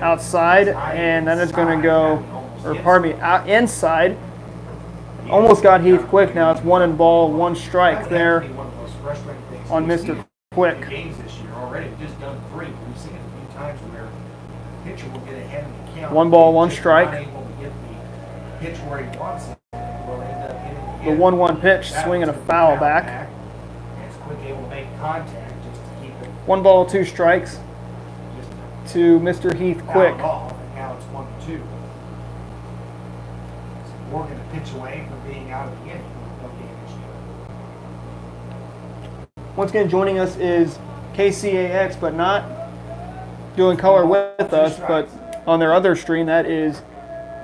Outside, and then it's going to go, or pardon me, out inside. Almost got Heath Quick. Now it's 1-1, 1 strike there on Mr. Quick. One ball, 1 strike. The 1-1 pitch, swinging a foul back. 1 ball, 2 strikes to Mr. Heath Quick. Now it's 1-2. Morgan to pitch away from being out of the inning. Once again, joining us is KCAX, but not doing color with us, but on their other stream, that is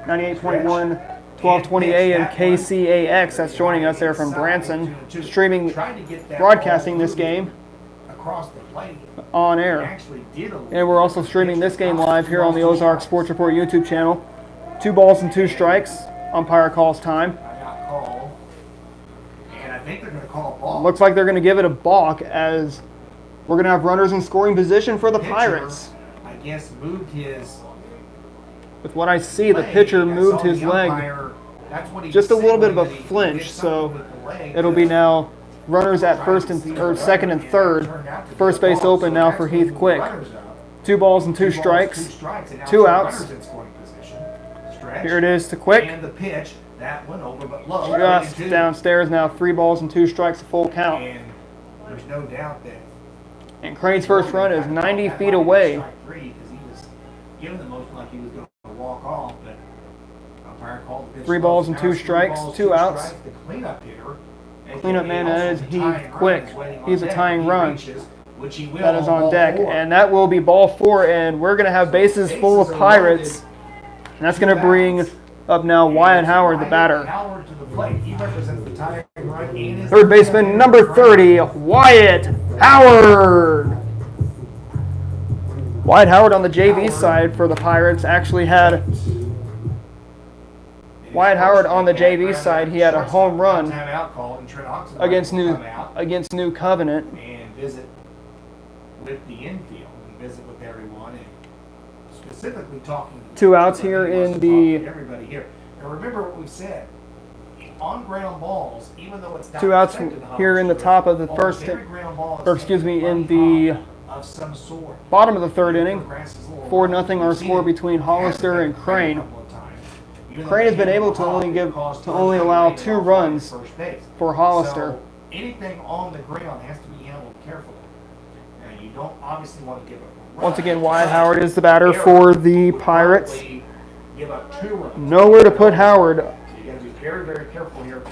98.1, 1220 AM KCAX. That's joining us there from Branson, streaming, broadcasting this game on air. And we're also streaming this game live here on the Ozark Sports Report YouTube channel. 2 balls and 2 strikes. Umpire calls time. Looks like they're going to give it a balk, as we're going to have runners in scoring position for the Pirates. I guess moved his. With what I see, the pitcher moved his leg just a little bit of a flinch, so it'll be now runners at second and third. First base open now for Heath Quick. 2 balls and 2 strikes, 2 outs. Here it is to Quick. And the pitch, that went over but low. Just downstairs now, 3 balls and 2 strikes, a full count. And there's no doubt that. And Crane's first run is 90 feet away. He was given the motion like he was going to walk off, but umpire called the pitch. 3 balls and 2 strikes, 2 outs. The cleanup hitter. Cleanup man, that is Heath Quick. He's a tying run. That is on deck, and that will be ball 4, and we're going to have bases full of Pirates. And that's going to bring up now Wyatt Howard, the batter. Third baseman, number 30, Wyatt Howard. Wyatt Howard on the JV side for the Pirates actually had Wyatt Howard on the JV side. He had a home run against New Covenant. And visit with the infield and visit with everyone, and specifically talking. 2 outs here in the. Everybody here. And remember what we've said. On ground balls, even though it's 2 outs here in the top of the first, or excuse me, in the bottom of the third inning. 4-0 our score between Hollister and Crane. Crane has been able to only allow 2 runs for Hollister. Anything on the ground has to be handled carefully. Now you don't obviously want to give up. Once again, Wyatt Howard is the batter for the Pirates. Nowhere to put Howard,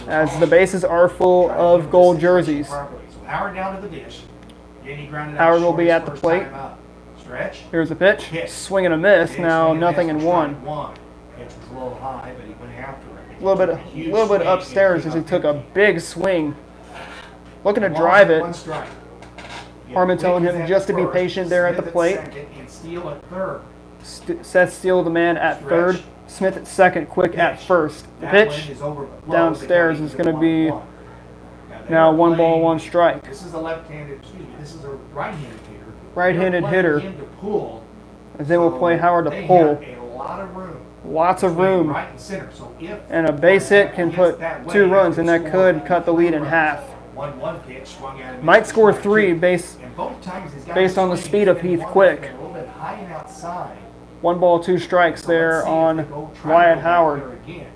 as the bases are full of gold jerseys. Howard will be at the plate. Here's the pitch. Swing and a miss. Now 0-1. A little bit upstairs as he took a big swing, looking to drive it. Harmon telling him just to be patient there at the plate. Seth Steele, the man at third. Smith at second, Quick at first. The pitch downstairs is going to be now 1 ball, 1 strike. This is a left-handed, this is a right-handed hitter. Right-handed hitter. Him to pull, As they will play Howard to they pull. have a lot of room. Lots of room. Right and center. So if And a base hit can put 2 runs, and that could cut the lead in half. 1-1 pitch swung at him. Might score 3 based And both times he's got based on the swing, speed of he's been Heath one Quick. that's been a little bit high and outside. 1 ball, 2 strikes So let's there see if on they go try to Wyatt go back Howard. there again.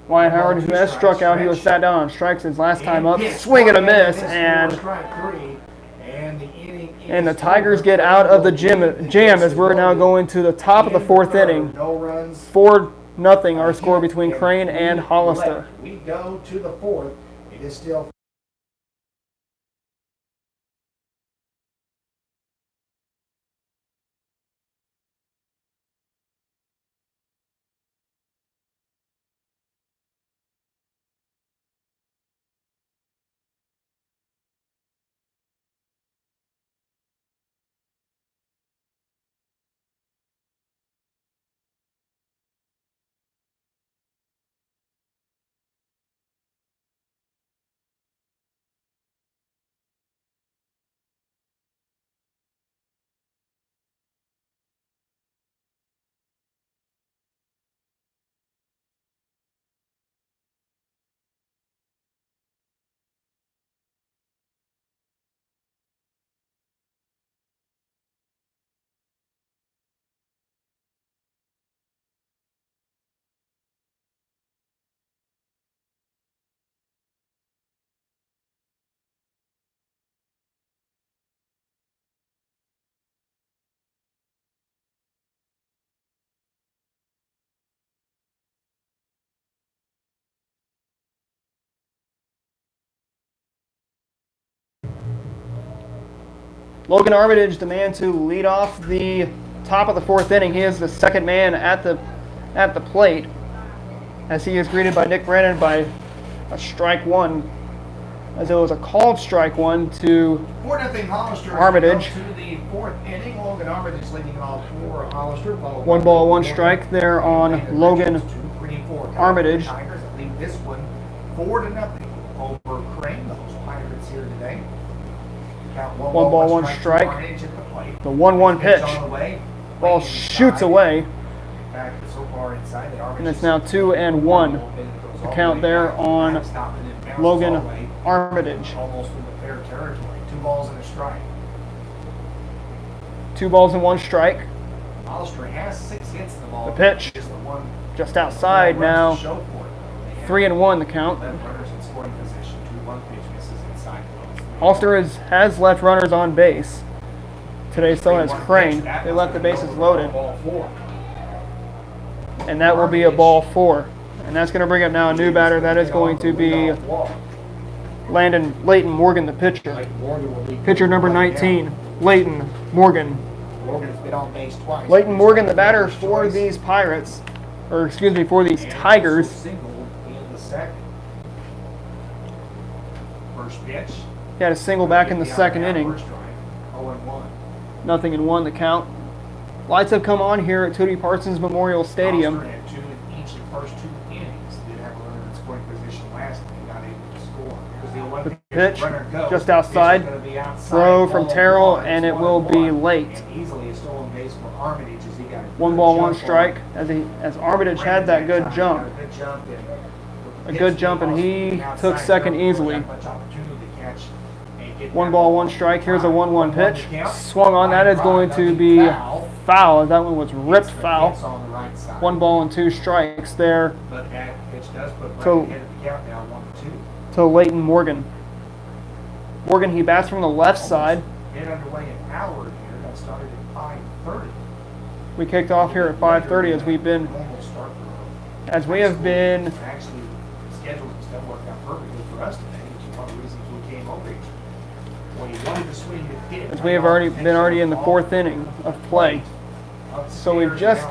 Wyatt Howard, who has struck out, he was sat down on strikes his last time up. Swing and a miss, and the Tigers get out of the jam as we're now going to the top of the 4th inning. 4-0 our score between Crane and Hollister. We go to the 4th. It is still Logan Armitage, the man to lead off the top of the 4th inning. He is the second man at the plate as he is greeted by Nick Brennan by a strike 1, as it was a called strike 1 to 4-0 Hollister. Armitage. To the 4th inning, Logan Armitage leading all 4. Hollister. 1 ball, 1 strike there on Logan Armitage. Tigers lead this one 4-0 over Crane. Those Pirates here today. 1 ball, 1 strike. The 1-1 pitch. Ball shoots away. And it's now 2-1. The count there on Logan Armitage. Almost in the fair territory. 2 balls and a strike. 2 balls and 1 strike. Hollister has 6 hits in the ball. The pitch just outside now. 3-1 the count. Hollister has left runners on base. Today so has Crane. They left the bases loaded. And that will be a ball 4. And that's going to bring up now a new batter. That is going to be Leighton Morgan, the pitcher. Pitcher number 19, Leighton Morgan. Leighton Morgan, the batter for these Pirates, or excuse me, for these Tigers. He had a single back in the 2nd inning. 0-1 the count. Lights have come on here at Tootie Parsons Memorial Stadium. The pitch just outside. Throw from Terrell, and it will be late. 1 ball, 1 strike. As Armitage had that good jump. A good jump, and he took second easily. 1 ball, 1 strike. Here's a 1-1 pitch. Swung on. That is going to be foul. That one was ripped foul. 1 ball and 2 strikes there to Leighton Morgan. Morgan, he bats from the left side. We kicked off here at 5:30 as we have been as we have already been in the 4th inning of play. So we've just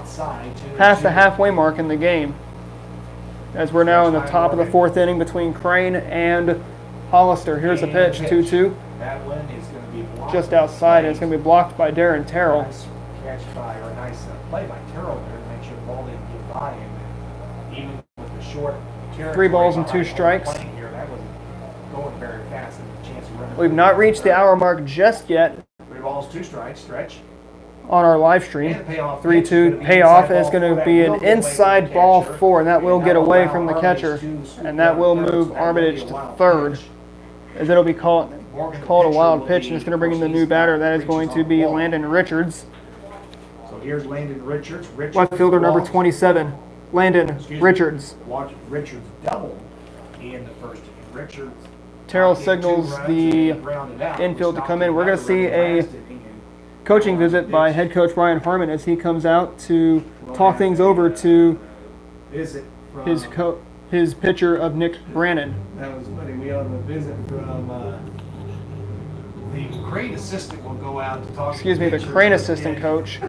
passed the halfway mark in the game, as we're now in the top of the 4th inning between Crane and Hollister. Here's the pitch, 2-2. Just outside, and it's going to be blocked by Darren Terrell. Nice catch by, or nice play by Terrell there to make sure ball didn't get by him. And even with the short territory 3 balls and 2 behind home strikes. plate here, that wasn't going very fast. And a chance of running. We've not reached the hour mark just yet 3 balls, 2 strikes, stretch. on our live stream. 3-2 payoff is going to be an inside ball 4, and that will get away from the catcher, and that will move Armitage to third, as it'll be called a wild pitch, and it's going to bring in the new batter. That is going to be Landon Richards. So here's Landon Richards. Left fielder number 27, Landon Richards. Watch Richards doubled in the first inning. Richards. Terrell signals the infield to come in. We're going to see a coaching visit by head coach Ryan Harmon as he comes out to talk things over to his pitcher of Nick Brannon. That was funny. We have a visit from the crane assistant will go out to talk. Excuse to me, the crane assistant coach,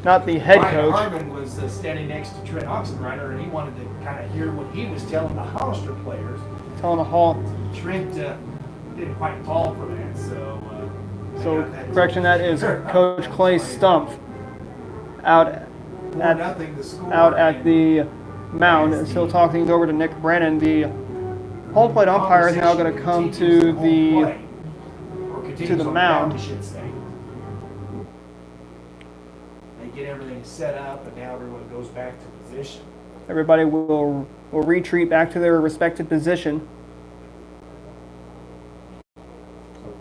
not the head Ryan coach. Harmon was standing next to Trent Oxenreiter, and he wanted to kind of hear what he was telling the Hollister players. Telling the Hall. Trent didn't quite fall for that, so. Correction, that is Coach Clay Stumpf out at the mound, and still talking things over to Nick Brannon. The home plate umpire is now going to come to the mound. They get everything set up, and now everyone goes back to position. Everybody will retreat back to their respective position.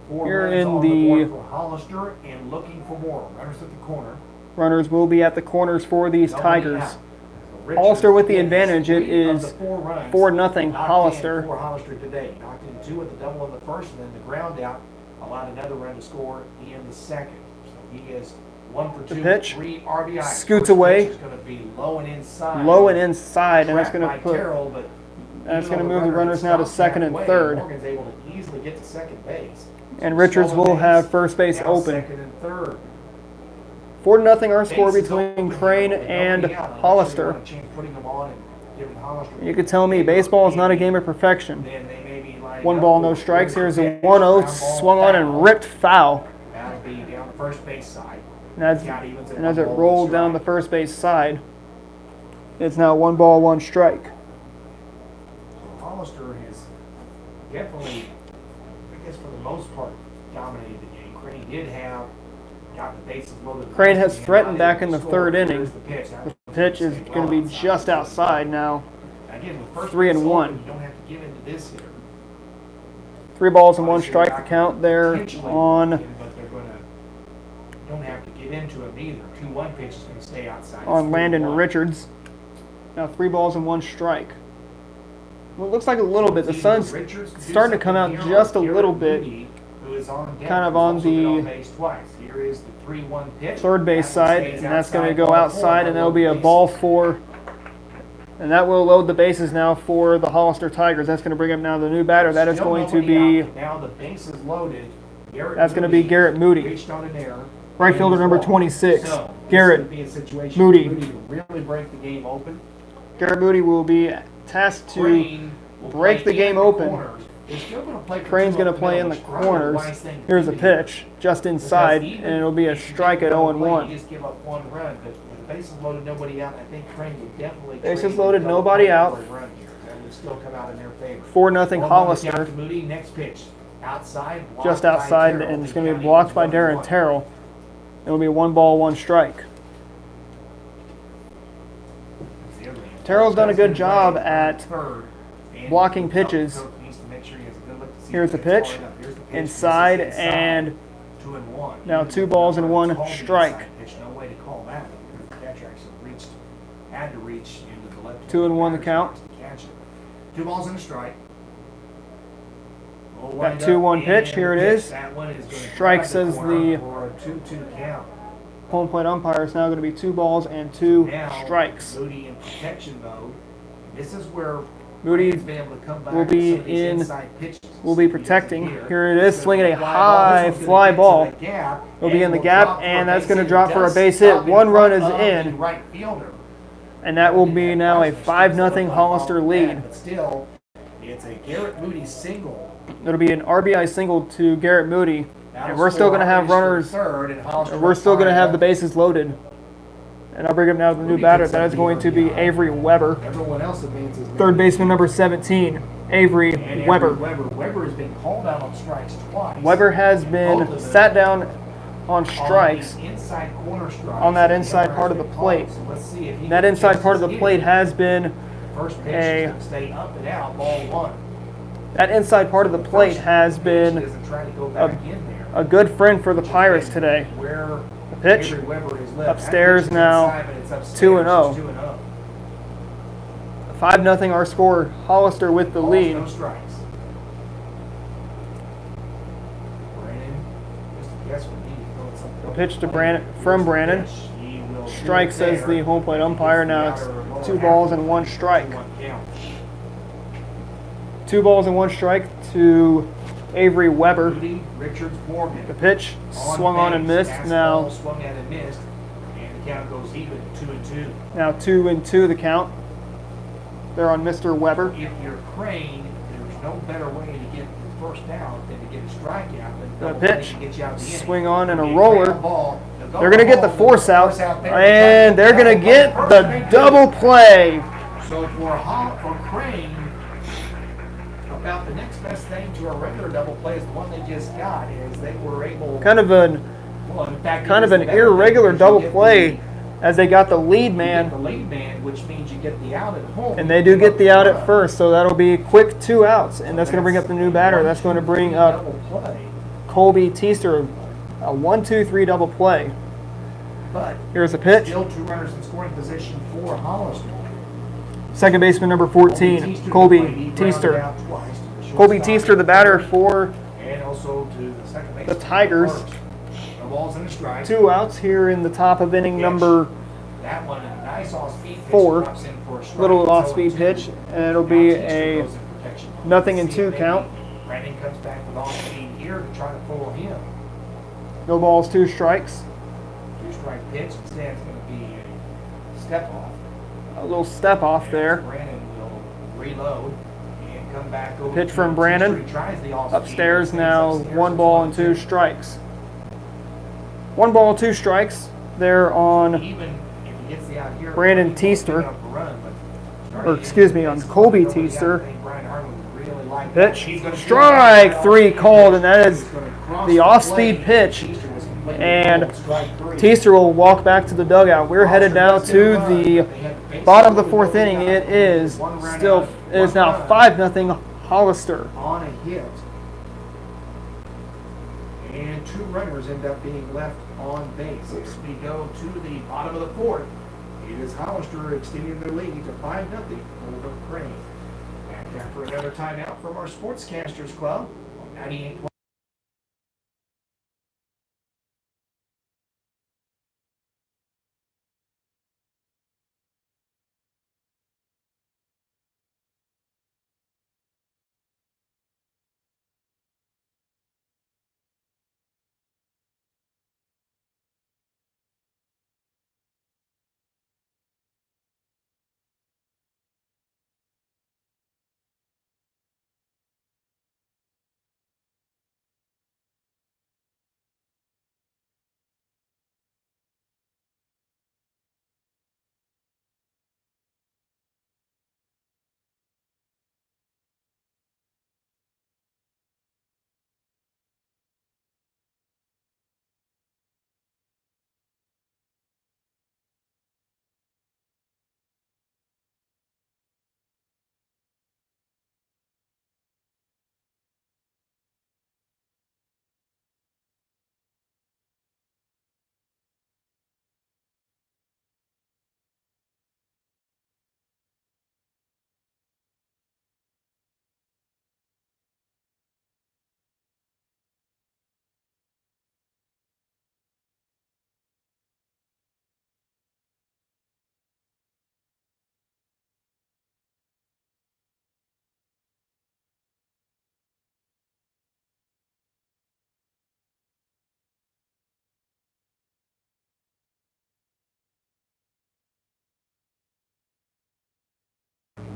Here in the Hollister and looking for more runners at the corner. Runners will be at the corners for these Tigers. Hollister with the advantage. It is 4-0 Hollister. For Hollister today, knocked in 2 with the double in the first, and then the ground out allowed another run to score in the second. So he is 1 for 2. The pitch 3 RBI. scoots away. It's going to be low and inside. Low and inside, and that's going to put. Terrell, but That's going to move the runners now to second and third. Morgan's able to easily get to second base. And Richards will have first base open. Second and third. 4-0 our score between Crane and Hollister. You could tell me baseball is not a game of perfection. 1 ball, no strikes. Here's a 1-0 swung on and ripped foul. That'll be down the first base side. And as it rolled down the first base side, it's now 1 ball, 1 strike. Hollister has definitely, I guess for the most part, dominated the game. Crane did have got the bases loaded. Crane has threatened back in the 3rd inning. The pitch is going to be just outside now. 3-1. You don't have to give into this here. 3 balls and 1 strike to count there on. But they're going to don't have to get into it either. 2-1 pitch is going to stay outside. On Landon Richards. Now 3 balls and 1 strike. Well, it looks like a little bit. The sun's starting to come out just a little bit. Kind of on the 3rd base side, and that's going to go outside, and that'll be a ball 4. And that will load the bases now for the Hollister Tigers. That's going to bring up now the new batter. That is going to be. Now the base is loaded. That's going to be Garrett Moody. Right fielder number 26, Garrett Moody. Really break the game open. Garrett Moody will be tasked to break the game open. Crane's going to play in the corners. Here's a pitch just inside, and it'll be a strike at 0-1. Just give up 1 run, but with the bases loaded, nobody out. I think Crane would definitely. Bases loaded, nobody out. That would still come out in their favor. 4-0 Hollister. Moody, next pitch, outside, just outside, and it's going to be blocked by Darren Terrell. It'll be 1 ball, 1 strike. Terrell's done a good job at blocking pitches. Here's the pitch, inside, and now 2 balls and 1 strike. 2-1 the count. 2 balls and a strike. Got 2-1 pitch. Here it is. Strike, says the home plate umpire. Is now going to be 2 balls and 2 strikes. Moody in protection mode. This is where Moody will be protecting. Here it is, swinging a high fly ball. It'll be in the gap, and that's going to drop for a base hit. 1 run is in, and that will be now a 5-0 Hollister lead. But still, it's a Garrett Moody single. It'll be an RBI single to Garrett Moody, and we're still going to have runners. We're still going to have the bases loaded And I'll bring up now the new batter. That is going to be Avery Weber. Everyone else advances. Third baseman number 17, Avery And Weber. Weber has been called out on strikes twice. Weber has been sat down on strikes On, inside corner strikes on that inside part of the plate. So let's see if he That gets inside a part of chance the to plate get has been it. First pitch a- is going to stay up and out, ball one. that inside part of the plate has He been doesn't try to go back in there. a good friend for the Pirates today. Where The pitch Avery Weber is left. upstairs That pitch is now, inside, but it's upstairs, 2-0. it's 2-0. 5-0 our score. Hollister with the Balls, lead. no strikes. Brandon, just a guess would be throwing something. Pitch to Brandon from Brandon. He will Strike, do it says there. the home plate umpire. Now it's 2 balls and 1 strike. 2-1 count. 2 balls and 1 strike to Avery Weber. Rudy Richards Morgan. The pitch swung on and missed. Now Swung at and missed. And the count goes even, 2-2. Now 2-2 the count. They're on Mr. Weber. If you're Crane, there's no better way to get the first out than to get a strikeout. The Double play pitch, to get you out of the inning. swing on and a Big roller. ground ball. They're going to get the force out, there. and they're going to get the double play. So for Crane, about the next best thing to a regular double play is the one they just got. Is they were able Kind of an well, in fact, kind it of was an the better irregular thing double because you get play as they got the lead the man, lead man, which means you get the out at home. and they do get the out at first, so that'll be quick 2 outs, and that's going to bring up the new batter. That's going to bring up double play. Colby Teester, a 1-2-3 double play. But Here's a pitch. still 2 runners in scoring position for Hollister. Second baseman number 14, Colby Teester. Colby Teester, the batter for And also to the second base. the Tigers. No balls and a strike. 2 outs here in the top of inning number That one, a nice off-speed pitch. 4. Drops in for a strike. Little It's off-speed 0-2. pitch, and it'll Now be Teester a goes in protection. 0-2 See if count. maybe Brandon comes back with off-speed here to try to pull him. No balls, 2 strikes. 2-strike pitch. Instead, it's going to be a step off. A little step off there. Brandon will reload and come back over. Pitch to from Teester. Brandon. He tries the off-speed. Upstairs Stays now, upstairs. 1 ball and 2 strikes. 1 ball, 2 strikes. They're on, Even if he gets the out here, Brandon he won't Teester. pick up a run, but or excuse me, on Colby nobody out Teester. there, Brian Harmon would really like that. Pitch, He's gonna strike feel 3 that called, and that is He's gonna cross the off-speed plate. pitch. Teester was completely And cold, strike 3. Teester will walk back to the dugout. We're headed now to the bottom of the 4th inning. It is still, it is now 5-0 Hollister. On a hit. And 2 runners end up being left on base. As we go to the bottom of the 4th, it is Hollister extending their lead to 5-0 over Crane. Back after another timeout from our Sportscasters Club on 98.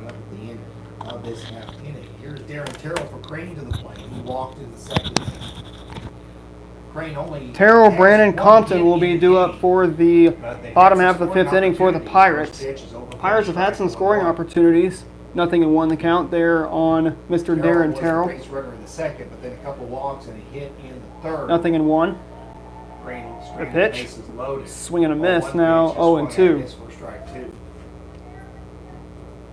Up at the end of this half inning. Here's Darren Terrell for Crane to the plate. He walked in the second. Crane only Terrell, has Brandon, one Compton hit will in be the due game, up for the but they bottom had half of the some scoring fifth inning for the opportunities. Pirates. First pitch is over for Pirates have had some strike, scoring 1-1. opportunities. Nothing in one the count there on Mr. Darren was the Terrell. base runner in the second, but then a couple walks and a hit in the third. Nothing in one. Crane A stranded, pitch. bases loaded. Swing and a miss 0-1 now, pitch, just 0-2. swung at this for strike two.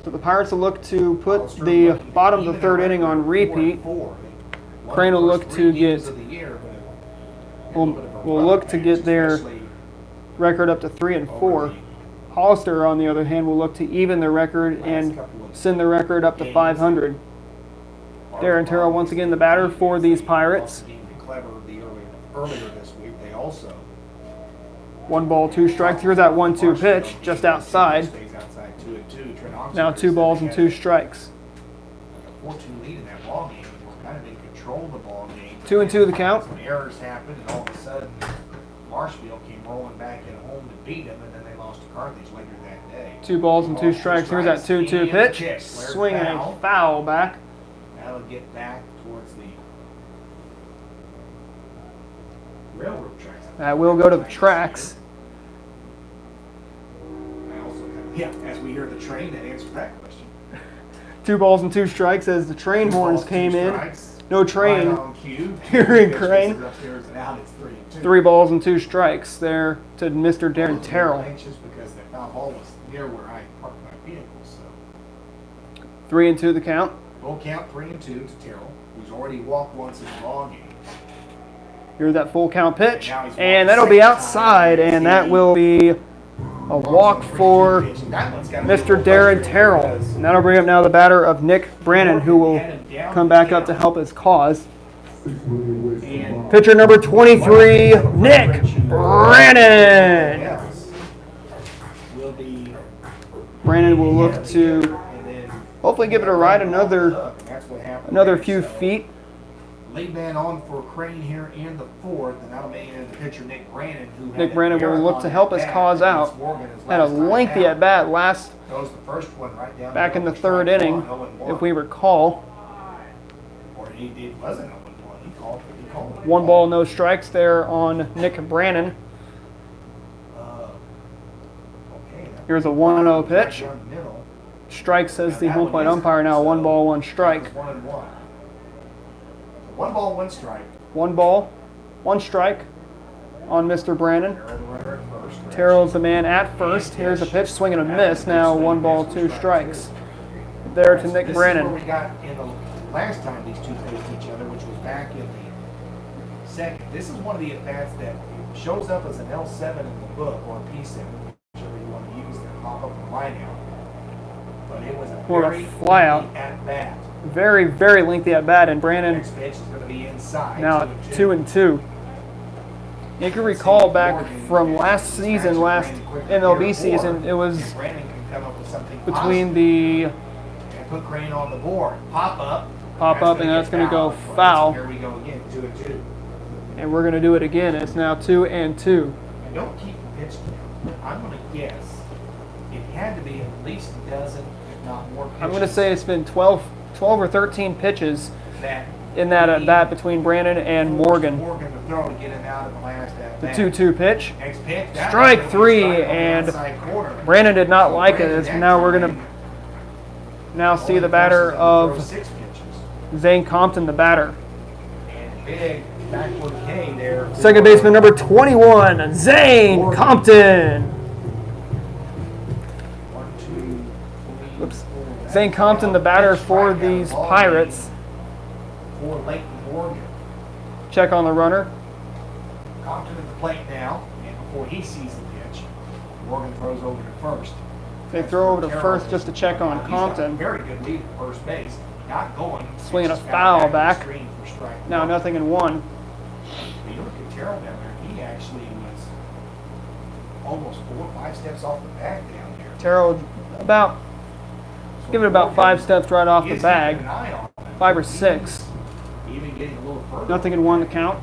So the Pirates will look to put Hollister the looking to bottom of the even third their inning record on at repeat. 4-4. They Crane will won the look first to 3 get- games of the year, but had a will little bit of a will rough look to patch, get their especially record up to 3 and 4. over the Hollister, on the other hand, will look to even the record last and couple of send the record up to games. 500. Darren Terrell once again the batter for these Pirates. Clever earlier this week. They also 1 ball, 2 strikes. Here's that 1-2 pitch just outside. Stays outside 2-2. Trent Oxford Now 2 balls and 2 strikes. a 4-2 lead in that ball game. We're kind of in control of the ball game. 2-2 the count. Some errors happened, and all of a sudden, Marshfield came rolling back at home to beat them, and then they lost to Carthage later that day. 2 balls and 2 strikes. Here's that 2-2 And pitch. kick. Swinging a Foul. foul back. That'll get back towards the railroad tracks. That will go to the tracks. I also yeah, as we hear the train, that answers that question. 2 balls and 2 strikes as the train horns came in. No train Right on cue. here in Pitch Crane. misses upstairs and out, it's 3-2. 3 balls and 2 strikes there to Mr. Darren Terrell. Anxious because that foul ball was near where I parked my vehicle, so. 3-2 the count. Full count 3-2 to Terrell, who's already walked once in the ball game. Here's that full count pitch. Now he's And walked that'll be second outside, time. and that will be a walk for Mr. Darren Terrell. And that'll bring up now the batter of Nick Brannon, who will come back up to help his cause. And Pitcher number 23, Nick Brannon. will be Brannon will look to and then hopefully give it a ride another few feet. Lead man on for Crane here in the fourth, and that'll be the pitcher Nick Brannon, who had Nick a Brannon will look to help his marathon cause at out. bat Morgan his Had a last time lengthy out. at bat last Throws the first one right down back in the middle, third strike inning, one, 0-1. if we recall. Or he wasn't 0-1. He called it. 1 ball, no strikes there on Nick Brannon. Okay, that Here's a 1-0 was right pitch. down the middle. Strike says the home plate umpire now. 1 ball, 1 strike. That was 1-1. 1 ball, 1 strike. 1 ball, 1 strike on Mr. Brannon. Terrell the runner at first. Terrell's the man at first. Here's a pitch, swing and a miss. Now 1 ball, 2 strikes. There to Nick This is where Brannon. we got in the last time these two faced each other, which was back in the second. This is one of the at-bats that shows up as an L7 in the book, or a P7, whichever you want to use, that pop up the line out. But it was a Or a very flyout. at-bat. Very, very lengthy at bat, and Brannon Next pitch is going to be inside. now at 2-2. You can recall back from last season, last MLB season, it was If Brandon can come up with something between the and put Crane on the board. Pop up, and that's going to go get foul. Here we go again, 2-2. And we're going to do it again. It's now 2-2. And don't keep the pitch count. I'm going to guess it had to be at least a dozen, if not more pitches. I'm going to say it's been 12 or 13 pitches that in that at bat between Brannon and Morgan. Morgan to throw to get him out of the last at The bat. 2-2 pitch. Next pitch. that Strike was a 3, strike on the and outside corner. Brandon did not like it. Brandon As that now we're time going to now see only the batter forces him to throw of 6 pitches. Zane Compton, the batter. And big backward K there. Second baseman number 21, Zane Compton. 1, 2, 3, Oops. 4. Zane Compton, the batter for these Pirates. For Leighton Morgan. Check on the runner. Compton at the plate now, and before he sees the pitch, Morgan throws over to first. They throw over to first just to check on He's got a Compton. very good lead at first base. Not going. Swinging a Just foul got back. the screen for strike Now one. 0-1. But you look at Terrell down there, he actually was almost 4 or 5 steps off the bag down there. Terrell about, So give it about 5 steps right off the is bag. keeping an eye on him. 5 or 6. Even getting a little further. 0-1 the count.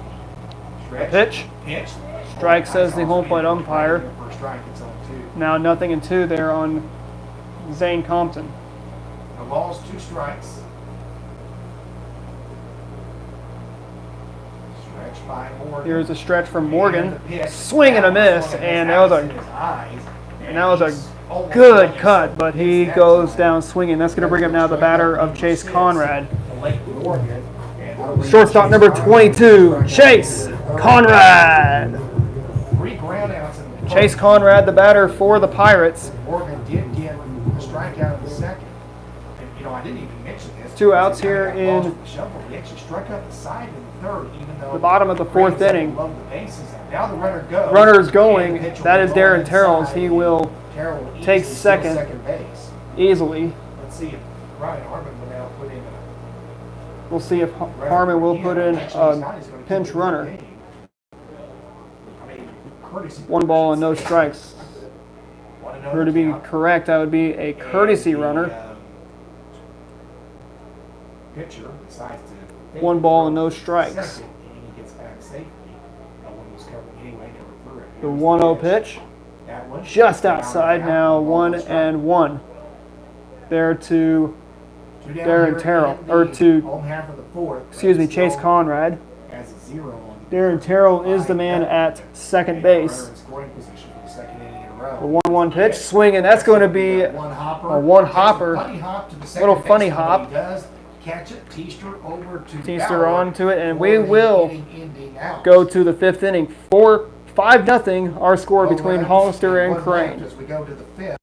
Stretch. Pitch. Pitch. Strike says the home plate umpire. For strike, it's on 2. Now 0-2 there on Zane Compton. No balls, 2 strikes. Strike stretch by Morgan. Here's a stretch from Morgan. And the pitch. Swing and a miss, and that was a good cut, but he goes down swinging. That's going to bring up now the batter of Chase Conrad. Shortstop number 22, Chase Conrad. Chase Conrad, the batter for the Pirates. Morgan did get a strikeout in the second. And, I didn't even mention this. 2 outs here in He actually struck out the side in the third, even though the bottom of the 4th inning. Now the runner goes. Runner's going. That is Darren Terrells. He will take second base. easily. Let's see if Ryan Harmon will now put in We'll see if Harmon will put in a pinch runner. 1 ball and no strikes. For to be correct, that would be a courtesy runner. Pitcher decides to 1 ball and no strikes. The 1-0 pitch, just outside now, 1-1. There to Darren Terrell, or to, Chase Conrad. Darren Terrell is the man at second base. The 1-1 pitch, swing, and that's going to be a one-hopper. Little funny hop. Teaster onto it, and we will go to the 5th inning. 5-0 our score between Hollister and Crane. As we go to the 5th.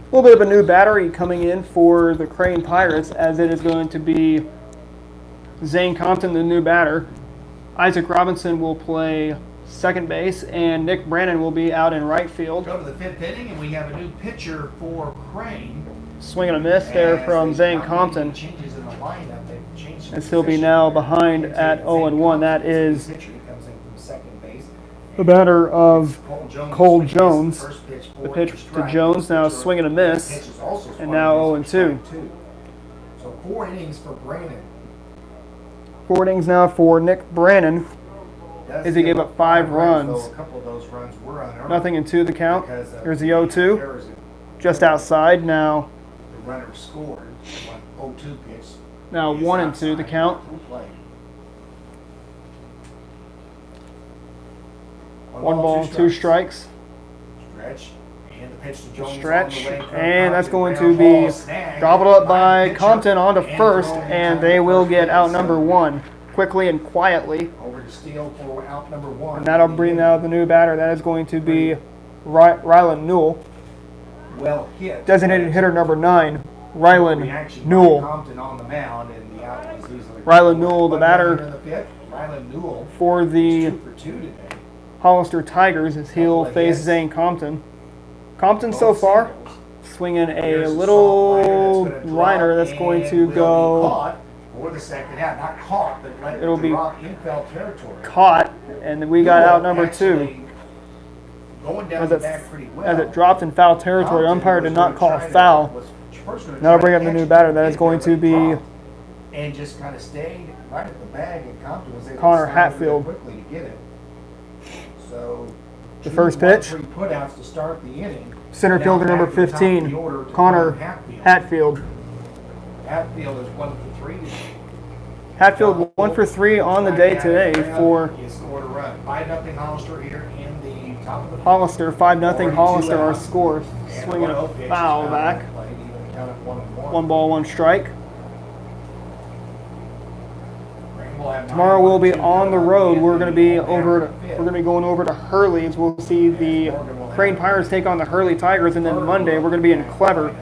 A little bit of a new battery coming in for the Crane Pirates, as it is going to be Zane Compton, the new batter. Isaac Robinson will play second base, and Nick Brannon will be out in right field. Go to the 5th inning, and we have a new pitcher for Crane. Swing and a miss there from Zane Compton. As he'll be now behind at 0-1. That is the batter of Cole Jones. The pitch to Jones, now swing and a miss, and now 0-2. So 4 innings for Brannon. 4 innings now for Nick Brannon, as he gave up 5 runs. A couple of those runs were unearned. Nothing in 2 the count. Here's the 0-2, just outside now. The runner scored 0-2 pitch. Now 1-2 the count. 1 ball, 2 strikes. Stretch. And the pitch to Jones. Stretch, and that's going to be gobbled up by Compton onto first, and they will get out number 1. quickly and quietly. Over to Steele for out number 1. And that'll bring out the new batter. That is going to be Ryland Newell. Well hit. Designated hitter number 9, Ryland Reaction by Newell. Compton on the mound, and the out was easily. Ryland Newell, the One down batter here in the fifth. Ryland Newell for the 2 for 2 today. Hollister Tigers as he'll face Zane Compton. Compton so far swinging a Here's a little soft liner that's going to go caught for the second out. Not caught, but let It'll be drop in foul territory. caught, and then we got out number 2 Actually going down as the it, back pretty well. as it dropped in foul territory. Compton Umpire did was not gonna call try to- foul. was first gonna That'll try bring to up the catch new it, batter. That is hit going it, to but be dropped, and just kind of stayed right at the bag, and Compton was able Connor to slide over there Hatfield. quickly to get it. So The 2 first pitch. 1-3 putouts to start the inning. Center Now fielder number back to the top of the 15, order to Connor Hatfield. Hatfield is 1 for 3. Hatfield 1 for 3 on the day today for He scored a run. 5-0 Hollister here in the top of the Hollister. 5-0 Already Hollister 2 our outs. score. And Swinging a 1-0 pitch is foul now back. played, even count at 1-1. 1 ball, 1 strike. Green will have Tomorrow we'll be 9-1-2 on the down road. in We're going to be the over. fifth. We're going to be going over to Hurley's. We'll see the Crane Pirates take on the Hurley Tigers, and then Monday we're going to be in Clever.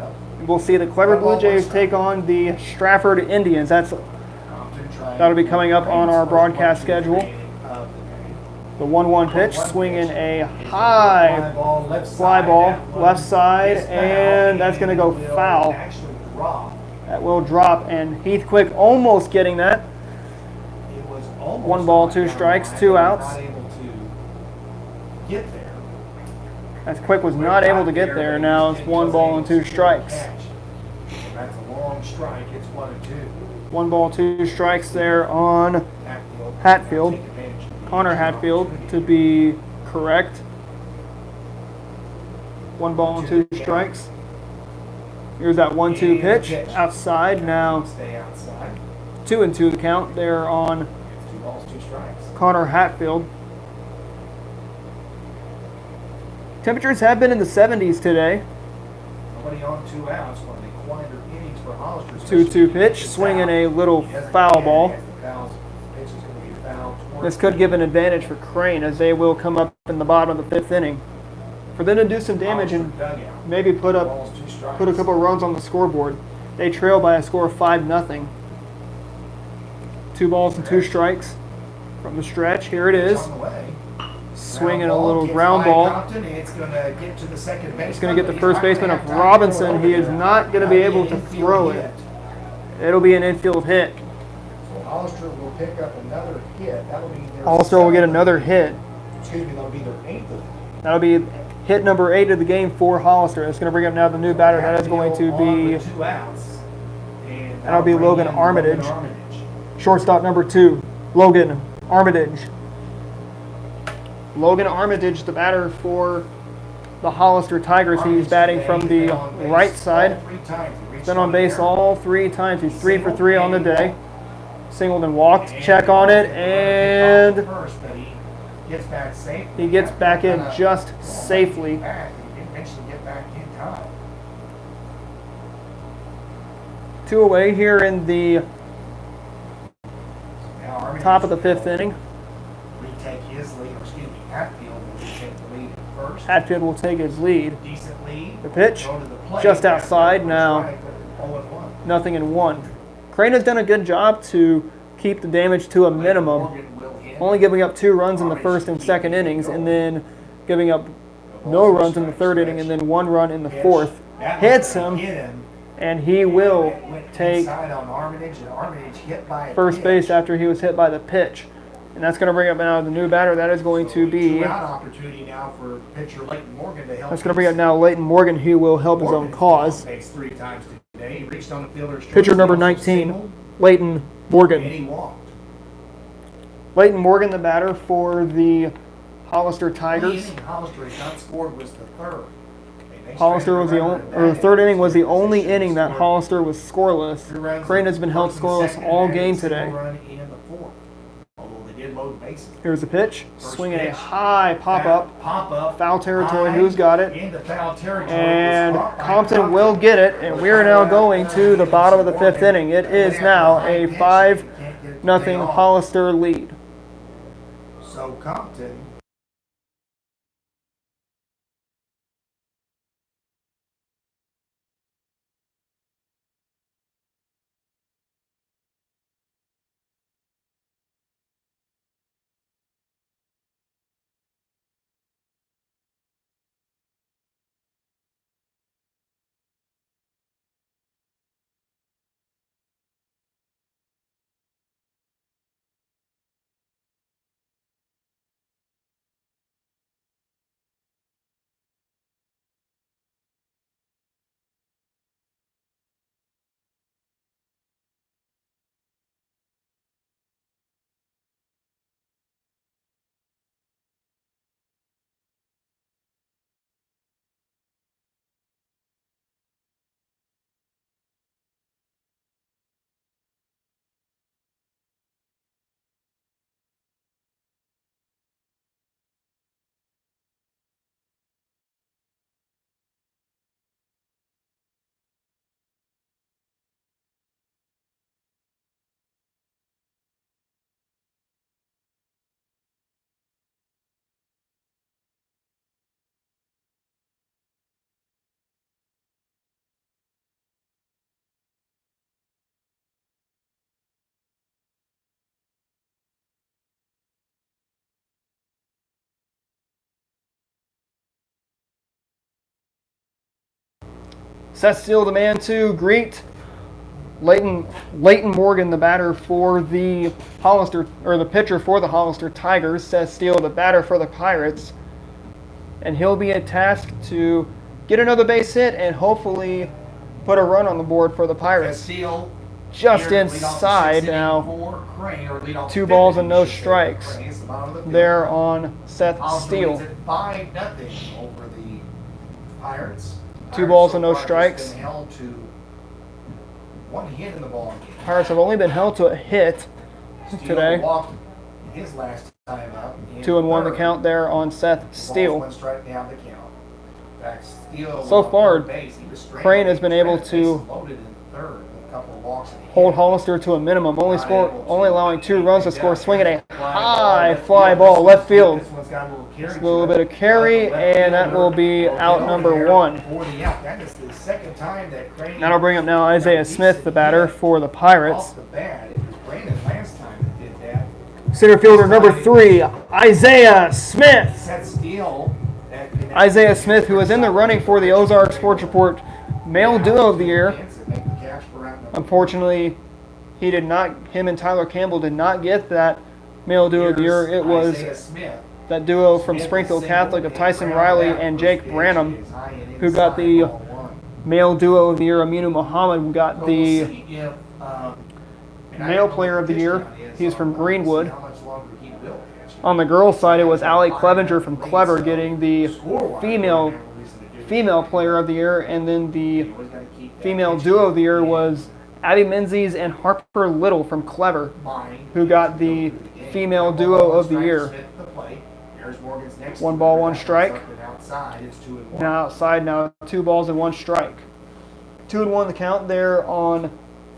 We'll see the Clever Blue Jays take on the Stratford Indians. That'll be coming up on our broadcast schedule. The 1-1 pitch, swinging a high fly ball left side, and that's going to go foul. That will drop, and Heath Quick almost getting that. 1 ball, 2 strikes, 2 outs. As Quick was not able to get there, now it's 1 ball and 2 strikes. That's a long strike. It's 1-2. 1 ball, 2 strikes there on Hatfield. Connor Hatfield, to be correct. 1 ball and 2 strikes. Here's that 1-2 pitch outside. Now Stay outside. 2-2 the count there on 2 balls, 2 strikes. Connor Hatfield. Temperatures have been in the 70s today. Nobody on 2 outs. One of the quieter innings for Hollister. 2-2 pitch, swinging a little foul ball. This could give an advantage for Crane as they will come up in the bottom of the 5th inning. For them to do some damage and maybe put a couple runs on the scoreboard. They trail by a score of 5-0. 2 balls and 2 strikes from the stretch. Here it is. Swinging a little ground ball. It's going to get to the second baseman. It's going to get the first baseman of Robinson. He is not going to be able to throw it. It'll be an infield hit. So Hollister will pick up another hit. That'll be their Hollister will get another hit. Excuse me, that'll be their 8th. That'll be hit number 8 of the game for Hollister. It's going to bring up now the new batter. That is going to be, that'll be Logan Armitage. Shortstop number 2, Logan Armitage. Logan Armitage, the batter for the Hollister Tigers. He's batting from the right side. He's been on base all 3 times. He's 3 for 3 on the day. Singled and walked. Check on it, and he gets back in just safely. 2 away here in the top of the 5th inning. Retake his lead, or excuse me, Hatfield will retake the lead first. Hatfield will take his lead. Decent lead. The pitch, Go to the plate. just outside now. Strike, but 0-1. Nothing in 1. Crane has done a good job to keep the damage to a minimum, Morgan will hit. only giving up 2 runs in the 1st and 2nd innings, and then giving up no runs in the 3rd inning, and then 1 run in the 4th. That Hits was gonna him, hit him. and he will It went take inside on Armitage, and Armitage hit by a first pitch. base after he was hit by the pitch. And that's going to bring up now the new batter. That is going to be, 2-out opportunity now for pitcher Leighton Morgan to help. that's going to bring up now Leighton Morgan, who will help his own Morgan's cause. been on base 3 times today. He reached on the fielder's Pitcher choice, number he also 19, singled, Leighton and Morgan. he walked. Leighton Morgan, the batter for the Hollister Tigers. The inning Hollister has not scored was the 3rd. Hollister was the only, or the 3rd inning was the only inning that Hollister was scoreless. Crane has been held scoreless all game today. Here's the pitch, swinging a high pop-up, foul territory, who's got it? And Compton will get it, and we're now going to the bottom of the 5th inning. It is now a 2-0 Hollister lead. So Compton. Seth Steele, the man to greet Leighton Morgan, the batter for the Hollister, or the pitcher for the Hollister Tigers. Seth Steele, the batter for the Pirates. And he'll be tasked to get another base hit and hopefully put a run on the board for the Pirates. Steele Just inside now. 2 balls and no strikes there on Seth Steele. 5-0 over the Pirates. 2 balls and no strikes. Held to 1 hit in the ball game. Pirates have only been held to a hit today. Walked his last time up. 2-1 the count there on Seth Steele. 1 strike down the count. In fact, Steele So far, base, Crane has been able to loaded in third with a couple of walks and a hold hit. Hollister to a minimum, only allowing 2 runs to score, swinging a high fly ball left field. This one's got a little carry. Just a little bit of carry, and that will be out number 1. For the out. That is the second time that Crane. That'll bring up now Isaiah Smith, the batter for the Pirates. Off the bat, it was Brandon last time that did that. Center fielder number 3, Isaiah Smith. Seth Steele. Isaiah Smith, who is in the running for the Ozark Sports Report Male Duo of the Year. Unfortunately, him and Tyler Campbell did not get that Male Duo of the Year. It was that duo from Springfield Catholic of Tyson Riley and Jake Branham, who got the Male Duo of the Year. Aminu Muhammad got the Male Player of the Year. He's from Greenwood. On the girls' side, it was Allie Clevenger from Clever getting the female Player of the Year, and then the female Duo of the Year was Abby Menzies and Harper Little from Clever, who got the female Duo of the Year. 1 ball, 1 strike. Now outside, now 2 balls and 1 strike. 2-1 the count there on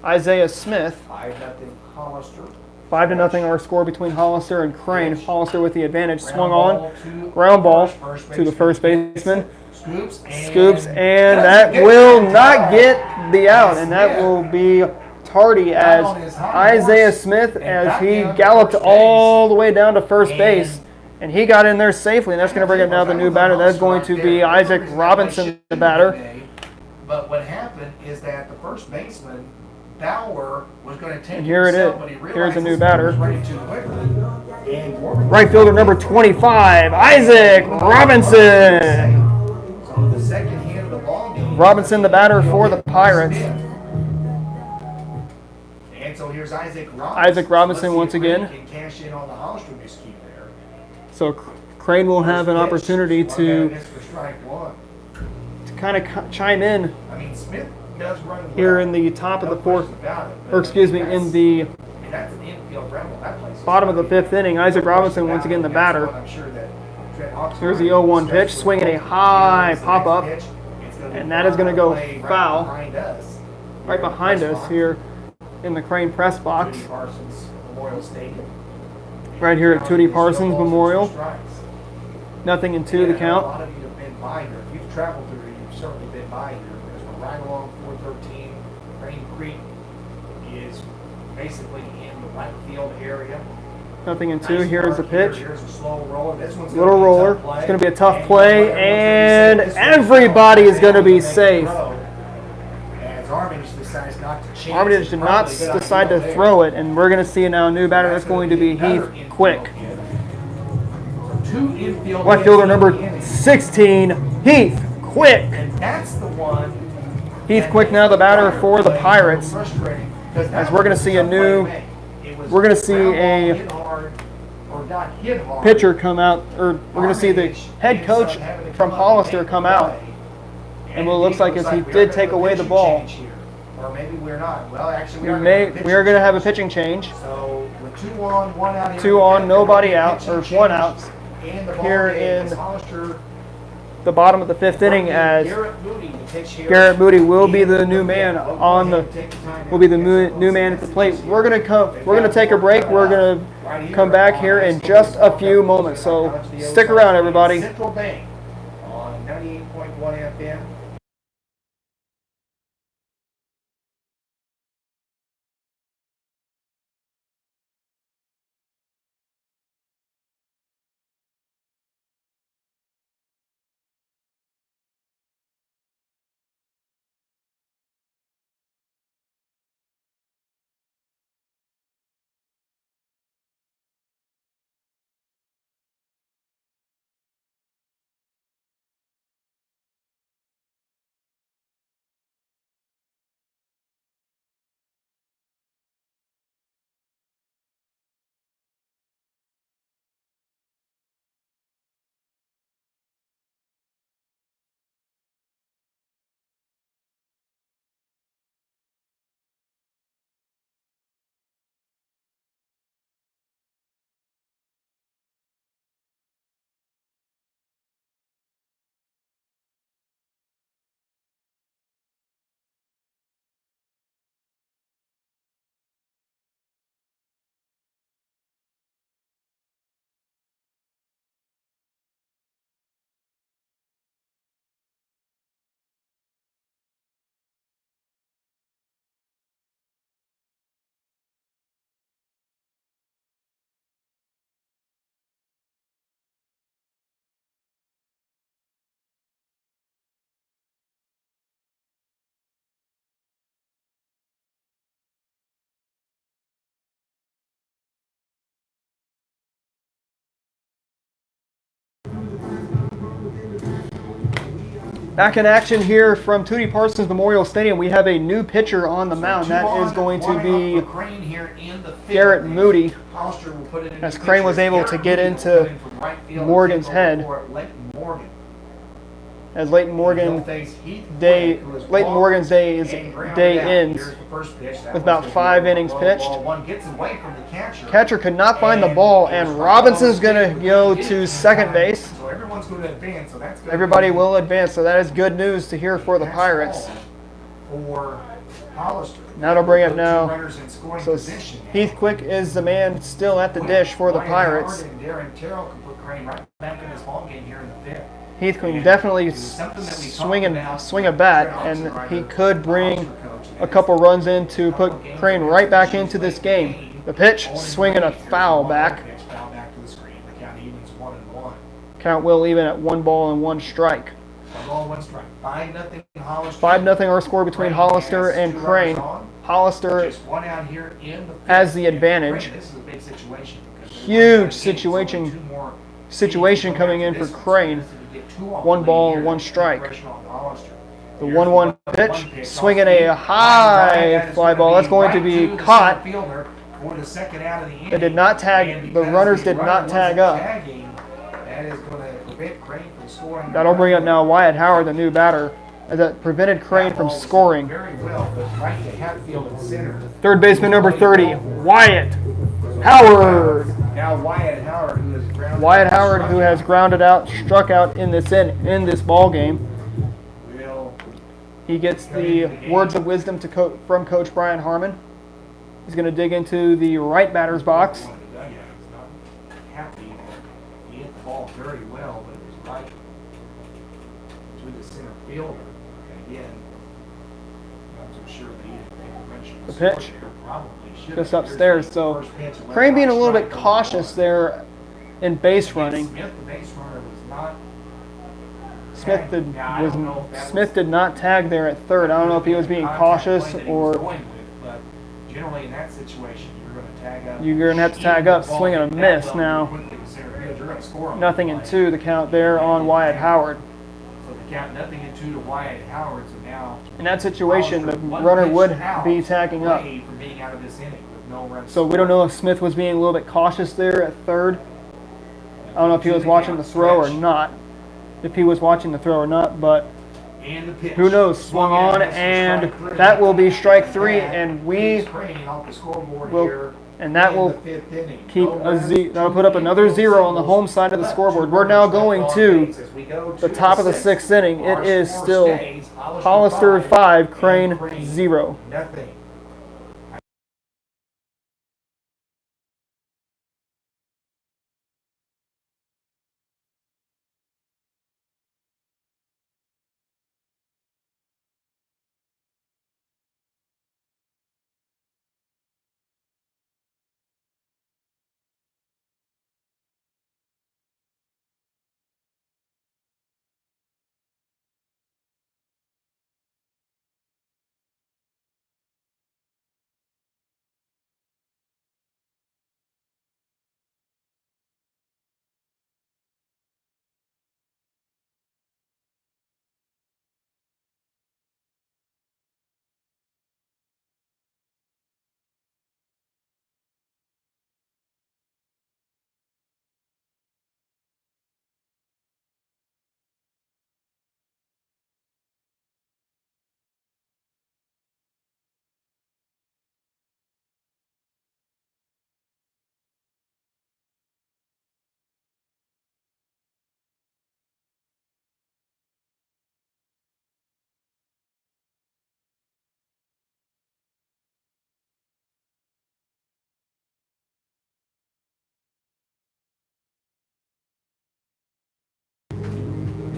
Isaiah Smith. 5-0 Hollister. 5-0 our score between Hollister and Crane. Hollister with the advantage. Swung on. Ground ball to the first baseman. Scoops, and that will not get the out, and that will be tardy as Isaiah Smith, as he galloped all the way down to first base, and he got in there safely, and that's going to bring up now the new batter. That's going to be Isaac Robinson, the batter. But what happened is that the first baseman, Bauer, was going to take and here it is. Here's the new batter. Right fielder number 25, Isaac Robinson. So the second hit of the ball game. Robinson, the batter for the Pirates. And so here's Isaac Robinson. Isaac Robinson once again. Can cash in on the Hollister miscue there. So Crane will have an opportunity to kind of chime in. I mean, Smith does run here in the top of the fourth, or excuse me, in the bottom of the 5th inning. Isaac Robinson once again the batter. Here's the 0-1 pitch, swinging a high pop-up, and that is going to go foul right behind us here in the Crane press box. Memorial Stadium. Right here at Tootie It's Parsons no balls and Memorial. 2 strikes. Nothing in 2 Yeah, the A count. lot of you have been by here. If you've traveled through here, you've certainly been by here. Because we're right along 413. Crane Creek is basically in the right field area. Nothing in 2. Nice Here's the mark here. pitch. Here's a slow roller. This one's Little gonna be a roller. tough play. It's going to be a tough And play, you know what? and Everyone's gonna be safe. everybody is going to be This one's safe. gonna make a throw. As Armitage decides not to change. Armitage It's did not probably a good decide idea to there. throw it, and we're going to see now a new batter. That's going to be another Heath infield Quick. hit. So 2 infield Right hits fielder in number the inning. 16, Heath Quick. And that's the one. Heath Quick now the batter for the Pirates. As we're going to see a new, we're going to see a pitcher come out, or we're going to see the head coach from Hollister come out. And what it looks like is he did take away the ball. Or maybe we're not. Well, actually, We are going to have a pitching change. So with 2 on, 1 out. 2 on, nobody out, or 1 out. Here in Hollister. the bottom of the 5th inning, as Garrett Moody will be the new man on the new man at the plate. We're gonna take a break. We're gonna come back here in just a few moments. So stick around, everybody. Central Bank on 98.1 FM. Back in action here from Tootie Parsons Memorial Stadium. We have a new pitcher on the mound. That is going to be Garrett Moody, as Crane was able to get into Morgan's head. As Leighton Morgan's day ends with about 5 innings pitched. Catcher could not find the ball, and Robinson's going to go to second base. Everybody will advance, so that is good news to hear for the Pirates. Now to bring up now. So Heath Quick is the man still at the dish for the Pirates. Heath can definitely swing a bat, and he could bring a couple runs in to put Crane right back into this game. The pitch, swinging a foul back. Count will even at 1 ball and 1 strike. 5-0 our score between Hollister and Crane. Hollister has the advantage. Huge situation coming in for Crane. 1 ball and 1 strike. The 1-1 pitch, swinging a high fly ball. That's going to be caught. It did not tag. The runners did not tag up. That'll bring up now Wyatt Howard, the new batter, as that prevented Crane from scoring. Third baseman number 30, Wyatt Howard. Now Wyatt Howard, who has grounded out, struck out in this ball game. He gets the words of wisdom from Coach Brian Harmon. He's going to dig into the right batter's box. One of the dugouts, not happy. He hit the ball very well, but it was right to the center fielder. And again, not so sure that he didn't make a wrench. The pitch. There, probably should Just have. upstairs. Here's the So first pitch, left Crane being a high little bit strike, cautious there in base Again, running. Smith, the base runner, was not. Smith did, Now, I don't know if that Smith was- did not tag there at third. I don't know if he was being contact cautious play that he was or going with, but generally in that situation, you're going to tag up. you're going to have to tag up, swing and a miss now. Nothing in two, the count there on Wyatt Howard. So the count nothing in two to Wyatt Howard. So now In that situation, the Hollister, one runner pitch would out be tagging up. away from being out of this inning with no runs So we don't know if Smith was being a little bit cautious there at third. I don't know if he was watching the throw or not. If he was watching the throw or not, but And the pitch. who knows? Swung on, Missed for and strike three. that will be strike three, That and we keeps Crane off the scoreboard will, here and that in will the fifth inning. keep No a runs, Z. That'll put up two another hit zero on the singles, home side of the left, scoreboard. two We're now runners going left on to base as we go the to top of the sixth. sixth inning. It Our is score still stays, Hollister 5, and Crane 0. Nothing.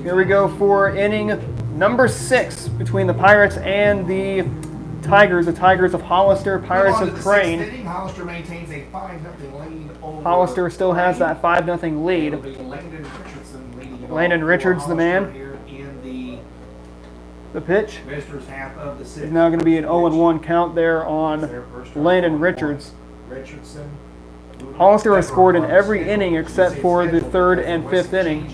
Here we go for inning number 6 between the Pirates and the Tigers. The Tigers of Hollister, Pirates Move on of to the sixth Crane. inning. Hollister maintains a 5-0 lead over Hollister still has Crane. that 5-0 lead. It'll be Landon Richardson leading it Landon off for Richards, the man. Hollister here in The pitch the visitors' half of the is sixth. now going to be an 0-1 count there on Their first strike, Landon 1-1. Richards. Richardson. Hollister has scored in every inning except for the third and fifth inning.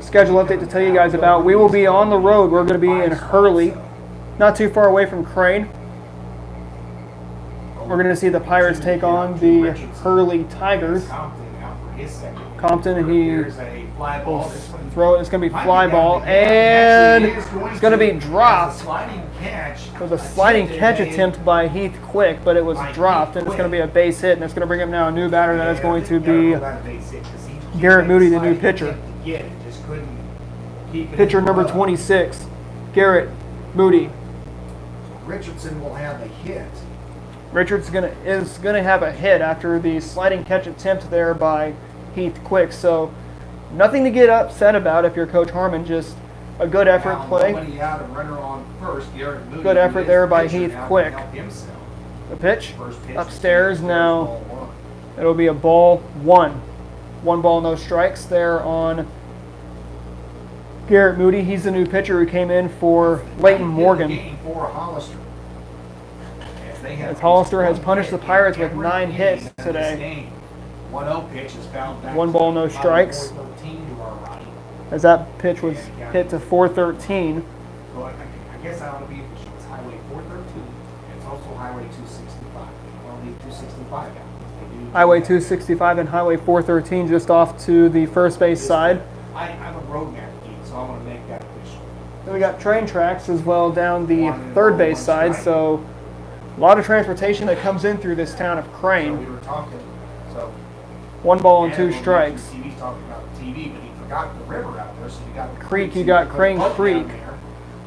Schedule update to tell you guys about. We will be on the road. We're going to be in Hurley, not too far away from Crane. We're going to see the Pirates take on the Hurley Tigers. Compton, he will throw it. It's going to be fly ball, and it's going to be dropped. It was a sliding catch attempt by Heath Quick, but it was dropped, and it's going to be a base hit, and it's going to bring up now a new batter. That is going to be Garrett Moody, the new pitcher. Pitcher number 26, Garrett Moody. Richardson will have a hit. Richards is gonna have a hit after the sliding catch attempt there by Heath Quick. So nothing to get upset about if you're Coach Harmon. Just a good effort play. Nobody out, a runner on first. Garrett Moody, Good effort there by pitcher, Heath now Quick. can help himself. The pitch First pitch upstairs to now. ball one. It'll be a ball 1. 1 ball, no strikes there on Garrett Moody. He's the new pitcher who came in for Leighton Morgan. Game for Hollister. As Hollister has punished the Pirates with 9 hits today. 1-0 pitch is fouled back 1 ball, no to strikes. 413 to our right. As that pitch was hit to 413. Well, I guess I ought to be, it's Highway 413. It's also Highway 265. Well, leave 265 out. They do Highway that. 265 and Highway 413 just off to the first base side. I'm a road map geek, so I want to make that official. Then we got train tracks as well down the third base side, so a lot of transportation that comes in through this town of So Crane. we were talking, so. 1 ball and 2 when strikes. TV's talking about the TV, but he forgot the river out there, so you got. Creek, you got Crane Boat down Creek. there.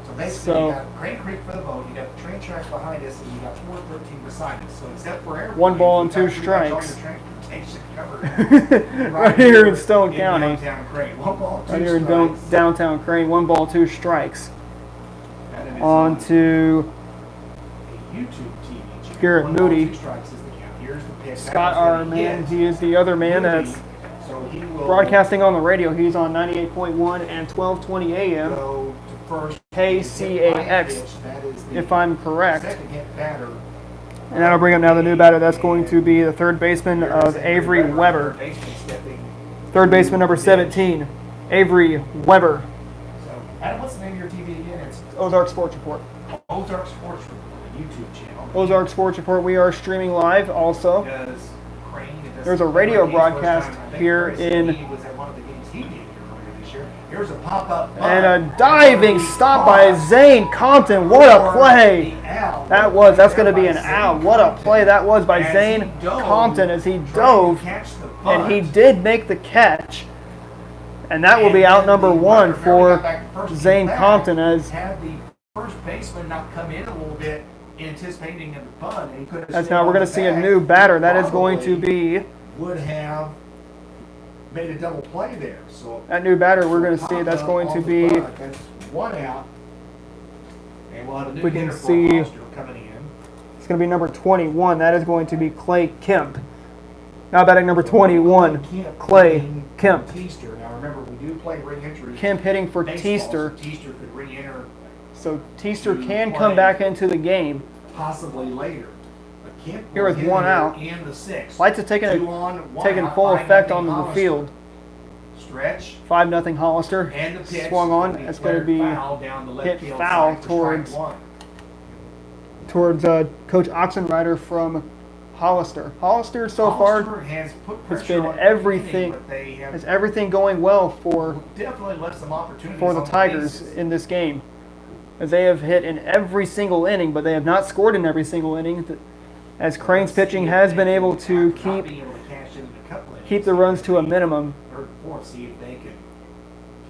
So basically, So- you got Crane Creek for the vote, you got the train tracks behind us, and you got 413 beside us. So except for airplanes, One ball and you've got two pretty much all strikes. your transportation covered. Right here in Stone County. Downtown Crane. One ball, two Right here in strikes. downtown Crane, 1 ball, 2 strikes. And then it's On to a YouTube TV channel. Garrett 1 ball, Moody. 2 strikes is the count. Here's the pitch. Scott, our man, he is the other man that's So he will broadcasting on the radio. He's on 98.1 and 1220 AM, go to first. KCAX, That is the if I'm correct. second hit batter. And that'll bring up now the new batter. That's going to be the third baseman of Avery Weber. Third baseman number 17, Avery Weber. So, Adam, what's the name of your TV again? It's Ozark Sports Report. Ozark Sports Report, the YouTube channel. Ozark Sports Report. We are streaming live also. Does Crane, it does There's a radio games first broadcast time. I think here Chris in- Lee was at one of the games he did here earlier this year. Here's a pop-up And bunt. a diving stop by Zane Compton. What a play! That's going to be an out. What a play that was by Zane Compton as he dove, and he did make the catch. And that will be out number 1 for Zane Compton as had the first baseman not come in a little bit, anticipating a bunt, and he could have. that's stayed now on we're going the to see a bag, new batter. That is going to probably be would have made a double play there. So that new batter. We're going to see that's going to be. That's 1 out, and we'll have a new We can hitter for see- Hollister coming in. It's going to be number 21. That is going to be Clay Kemp. Now batting number 21, Clay Kemp. Teaster. Now remember, we do play ring entry. Kemp hitting for baseball, Teaster. so Teaster could re-enter So Teaster can come back into the game. possibly later. But Kemp Here will with hit 1 here out. in the 6th. Lights have taken 2 on, 1 taken out, full 5-0 effect on the Hollister. field. Stretch 5-0 Hollister and the pitch swung on. will be It's going to declared be foul down the left hit field foul side for strike towards 1. Coach Oxenrider from Hollister. Hollister so far Hollister has put has pressure been on everything- but they have has everything going well for definitely left some opportunities the on Tigers bases. in this game, as they have hit in every single inning, but they have not scored in every single inning. As Crane's pitching has been able to Not keep being able to cash into the couple innings. keep the runs to a minimum. Third, fourth, see if they can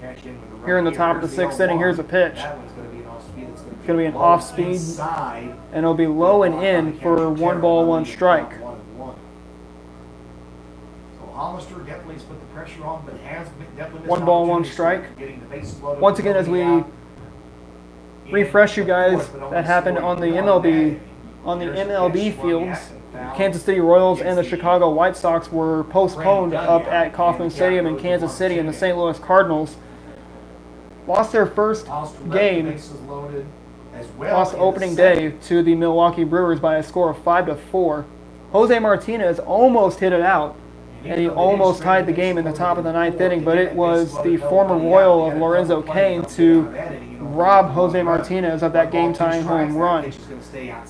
cash in with the run Here in the top of the Here's 6th inning, 0-1. here's a pitch. That one's going to be an off-speed. It's It's gonna be an low off-speed, inside. and it'll be low and in for 1 ball, 1 strike. 1-1. So Hollister definitely has put the pressure on, but has definitely missed 1 ball, 1 opportunities strike. getting the bases loaded Once again, as we out. refresh you guys, Fourth, but only that happened scoring on the one MLB batter. on the Here's the MLB pitch, swung fields. at and foul. Kansas City Royals and the Chicago White Sox were postponed up at Kauffman Stadium in Kansas City, and the St. Louis Cardinals lost their first Hollister left the game, bases loaded as well lost in the opening second. day to the Milwaukee Brewers by a score of 5-4. Jose Martinez almost hit it out, and he almost tied the game in the top of the 9th inning, but it was the former Royal of Lorenzo Cain to rob Jose Martinez of that game-tying home run.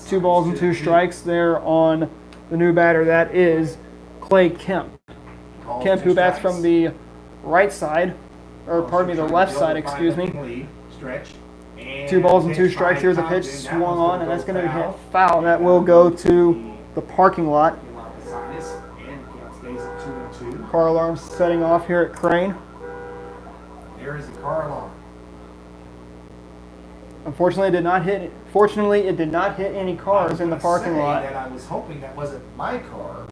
2 balls and 2 strikes there on the new batter. That is Clay Kemp. Kemp, who bats from the right side, or pardon me, the left side, excuse me. 2 balls and 2 strikes. Here's a pitch swung on, and that's going to hit foul. That will go to the parking lot. Car alarm setting off here at Crane. There is the car alarm. Unfortunately, it did not hit any cars in the parking lot. That I was hoping that wasn't my car.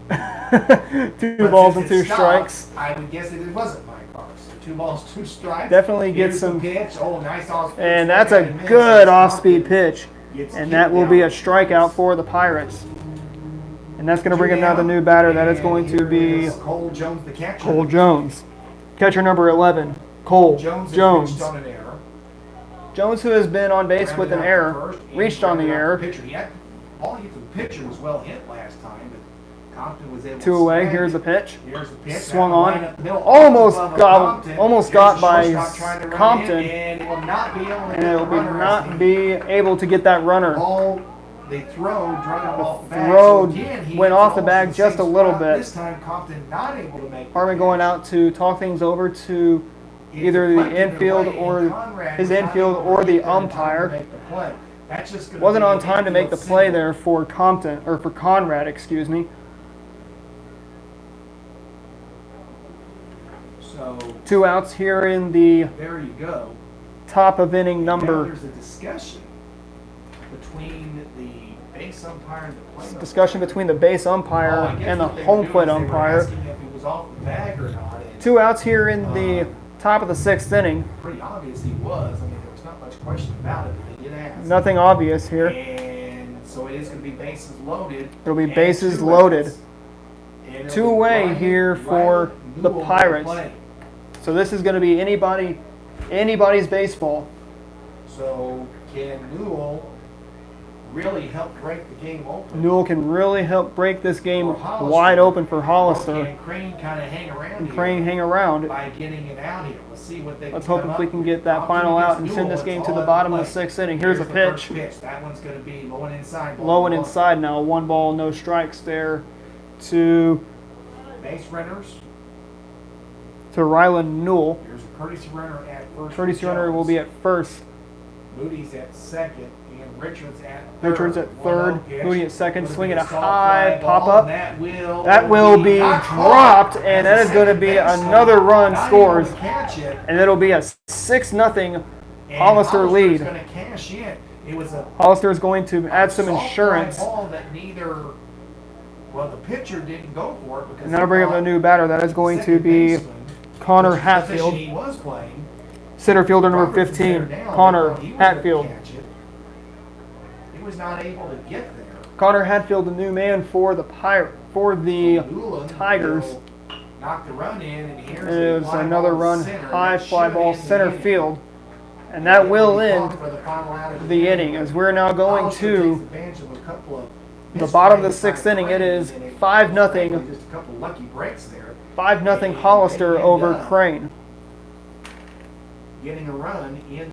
2 But balls since and 2 it stopped, strikes. I would guess that it wasn't my car. So 2 balls, 2 strikes. Definitely get Here's the some- pitch. Oh, nice off-speed. And that's a good off-speed pitch. And that will be a strikeout for the Pirates. And that's going to bring up now the new batter. That is going to be Cole Jones, the catcher. Cole Jones. Catcher number 11, Cole Jones. Jones. On an error. Jones, who has been on base with an error, reached on the error. Pitcher. He had ball hit to the pitcher was well hit last time, but Compton was able 2 to away. snag Here's it. the pitch. Here's the pitch. Swung That on. line up the middle. Almost Off got- Compton. almost Here's got the by shortstop trying to run Compton. in, and it will not be able to And get it the will runner as not he- be able to get that runner. Ball, they throw, drug it off the bag. throw So again, he went hits off the almost bag the just same a little spot. bit. This time Compton not able to make the Harmon going catch. out to talk things over to either the Deflected infield away, or and Conrad his was not infield able to or get the there in time to umpire. make the play. That's just gonna Wasn't be on an time to make the infield play single. there for Compton, or for Conrad, excuse me. So 2 outs here in the there you go. top of inning Now number. there's a discussion between the base umpire and the plate umpire. Discussion between the base umpire I guess and the what they were home doing plate is they were umpire. asking if he was off the bag or not. And 2 outs here in the top of the 6th inning. pretty obvious he was. I mean, there was not much question about it, but they did ask. Nothing obvious here. And so it is going to be bases loaded. It'll be and bases 2 loaded. outs. And it'll be Two-away Ryan- here for Ryan the Newell on Pirates. plate. So this is going to be anybody's baseball. So can Newell really help break the game open? Newell can really help break this game For Hollister. wide open for Or Hollister. can Crane kind of hang around And here Crane hang around. by getting it out here? Let's see what they Let's can hope come if we up can with. get that final Opportunity out and against send this Newell, game it's to all the at bottom of the play. 6th inning. Here's the first pitch. That one's going to be low and inside. ball Low and one. inside now. 1 ball, no strikes there to Base runners. Ryland Newell. Here's a courtesy runner at first. Courtesy for runner will Jones. be at first. Moody's at second, and Richards at third. Richards at 1-0 third. pitch. Moody at second. Gonna Swinging be a soft high fly pop ball, up. and That will be not dropped, caught. and As that is the going to second be baseman another run not able scores. to catch it. And it'll be a 6-0 And Hollister lead. going to cash in. It was a Hollister is going to add some soft fly insurance. ball that neither, well, the pitcher didn't go for it because And that'll bring up the new batter. That is going to second be baseman, Connor which is the position Hatfield. He was playing. Center fielder number Robertson's 15, there now. Connor He was able to Hatfield. catch it. He was not able to get there. Connor Hatfield, the new man for the Newland Tigers. will knock the run in, and here's It a is fly another ball run, center. high That fly should ball end the center inning. field. And that will They'll be end called for the final out of the inning as we're now going Hollister to takes advantage of a couple of the bottom of the misfired 6th inning. It is frames, and it- 5-0. Just a couple lucky breaks there. 5-0 Hollister over Crane. Getting a run in.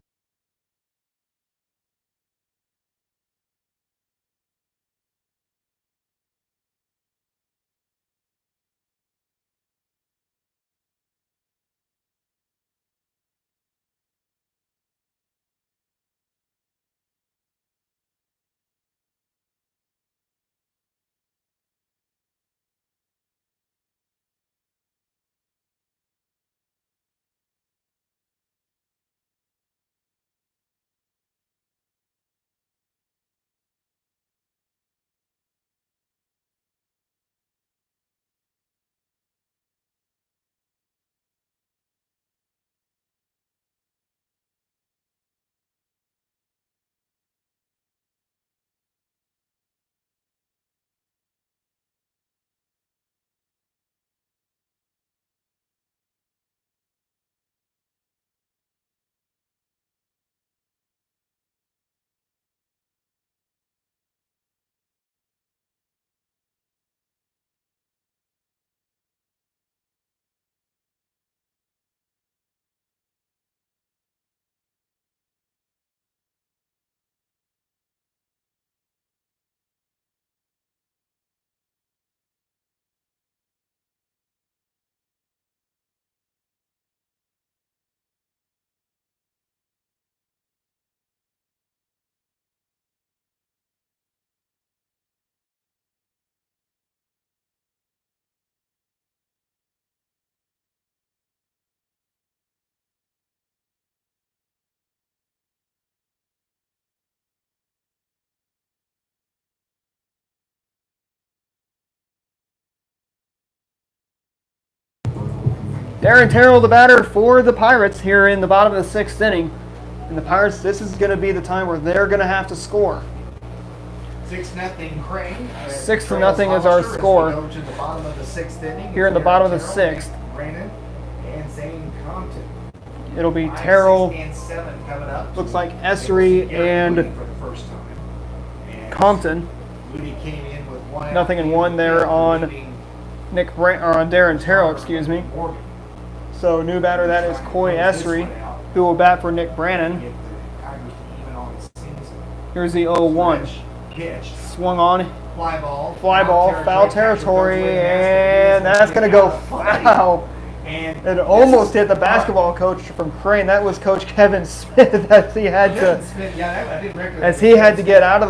Darren Terrell, the batter for the Pirates here in the bottom of the 6th inning. And the Pirates, this is going to be the time where they're going to have to score. 6-0 Crane. 6-0 is our score. We go to the bottom of the 6th inning. Here in the bottom of the 6th. Brandon and Zane Compton. It'll be 5, Terrell, 6, and 7 coming up. looks like Essery and For the first time. And Compton. Moody came in with 1 Nothing out in one there on leading on Darren Terrell, excuse me. Morgan. So new batter, that is Coy Essery, who will bat for Nick Brannon. Get the Tigers to even on the season. Here's the 0-1. Pitch. Swung on, Fly ball. foul territory, and that's going to go foul. And It almost hit the basketball coach from Crane. That was Coach Kevin Smith as he had to get out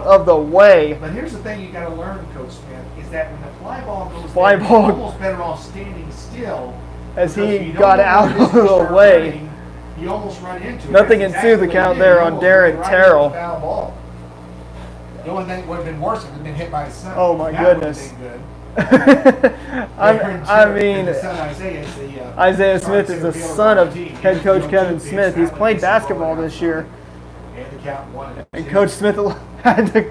of the way. But here's the thing you got to learn, Coach Smith, is that when the fly ball goes Fly there, ball- you're almost better off standing still As because he you don't got know out when this of will the start way. running, you almost run into it. Nothing That's in two, the exactly count what he there did. on He Darren almost Terrell. ran into the foul ball. The only thing that would have been worse if it had been hit by his son. Oh, my That would have goodness. been good. I mean, His son Isaiah is the, Isaiah starting Smith is the center fielder son on of the team. head coach He's Kevin 0-2 Smith. pitch. He's That played one basketball misses this year. And the count 1-2. And Coach Smith had to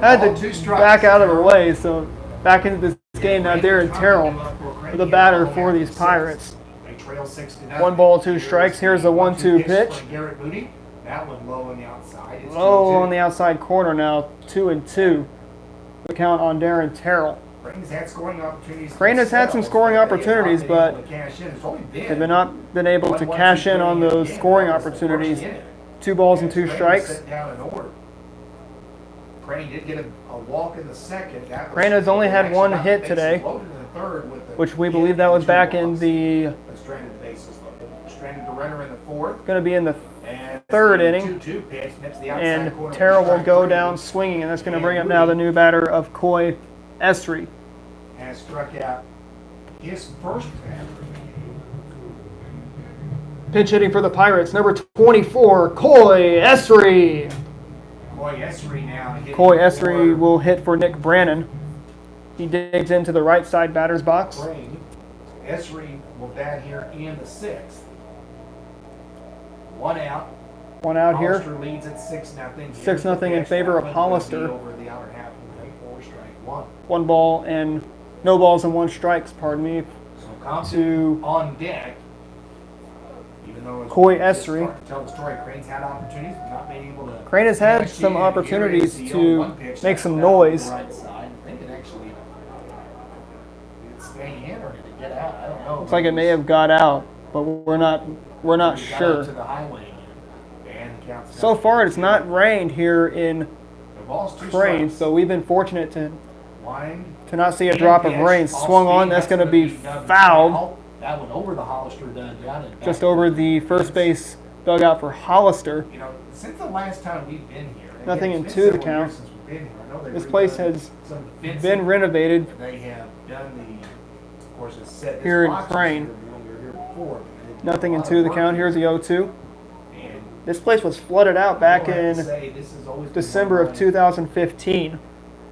Ball, 2 strikes. back out of the way. So back into this game now, Darren Terrell, the batter for these Pirates. They trail 6-0. 1 ball, 2 strikes. Here's a 1-2 pitch. from Garrett Moody. That one low on the outside. It's Low 2-2. on the outside corner now, 2-2. The count on Darren Terrell. Creighton's had scoring opportunities. Crane has had some scoring opportunities, but they've not been able to cash in on those scoring opportunities. 2 balls and 2 strikes. Crane did get a walk in the second. Crane has only had 1 hit today, which we believe that was back in the, Stranded the runner in the fourth. going to be in the And 3rd inning. 2-2 pitch, nips the outside And corner. Terrell will go down swinging, and that's going to bring up now the new batter of Coy Estrie. Has struck out his first batter. Pinch hitting for the Pirates, number 24, Coy Estrie. Coy Estrie now. hitting Coy Estrie for will hit for Nick Brannon. He digs into the right side batter's box. Crane. Estrie will bat here in the 6th. 1 out. 1 out here. Hollister leads at 6-0. 6-0 in favor of Hollister. Over the outer half of the 4-strike 1. 1 ball and no balls and 1 strikes, pardon me. So Compton on deck. Even though it's Coy it's Estrie. hard to tell the story, Crane's had opportunities, but not being able to. Crane has had cash some in. opportunities Here is the to 0-1 pitch. make some That's down noise. the right side. I think it actually did it stay in or did it get out? I don't know. Looks like it may have got out, but we're not It got out sure. to the highway again. And the count's So down. far, it's not rained here in The ball's 2 Crane, strikes. so we've been fortunate to Wind. not see a drop of Pitch, rain. off Swung on, speed, that's going to be dubbed fouled foul. That one over the Hollister dugout. and just back. over the first base dugout for Hollister. You know, since the last time we've been here, and Nothing again, in it's 2 been the several count. years since we've been here. I know they've This place redone has some fencing. been renovated. They have done the, of course, it's set this Here in box Crane. when we were here before. but they did Nothing a in lot 2 of the work count. here. Here's the 0-2. And This place was flooded out back I have to in say, this has always been December one of my 2015.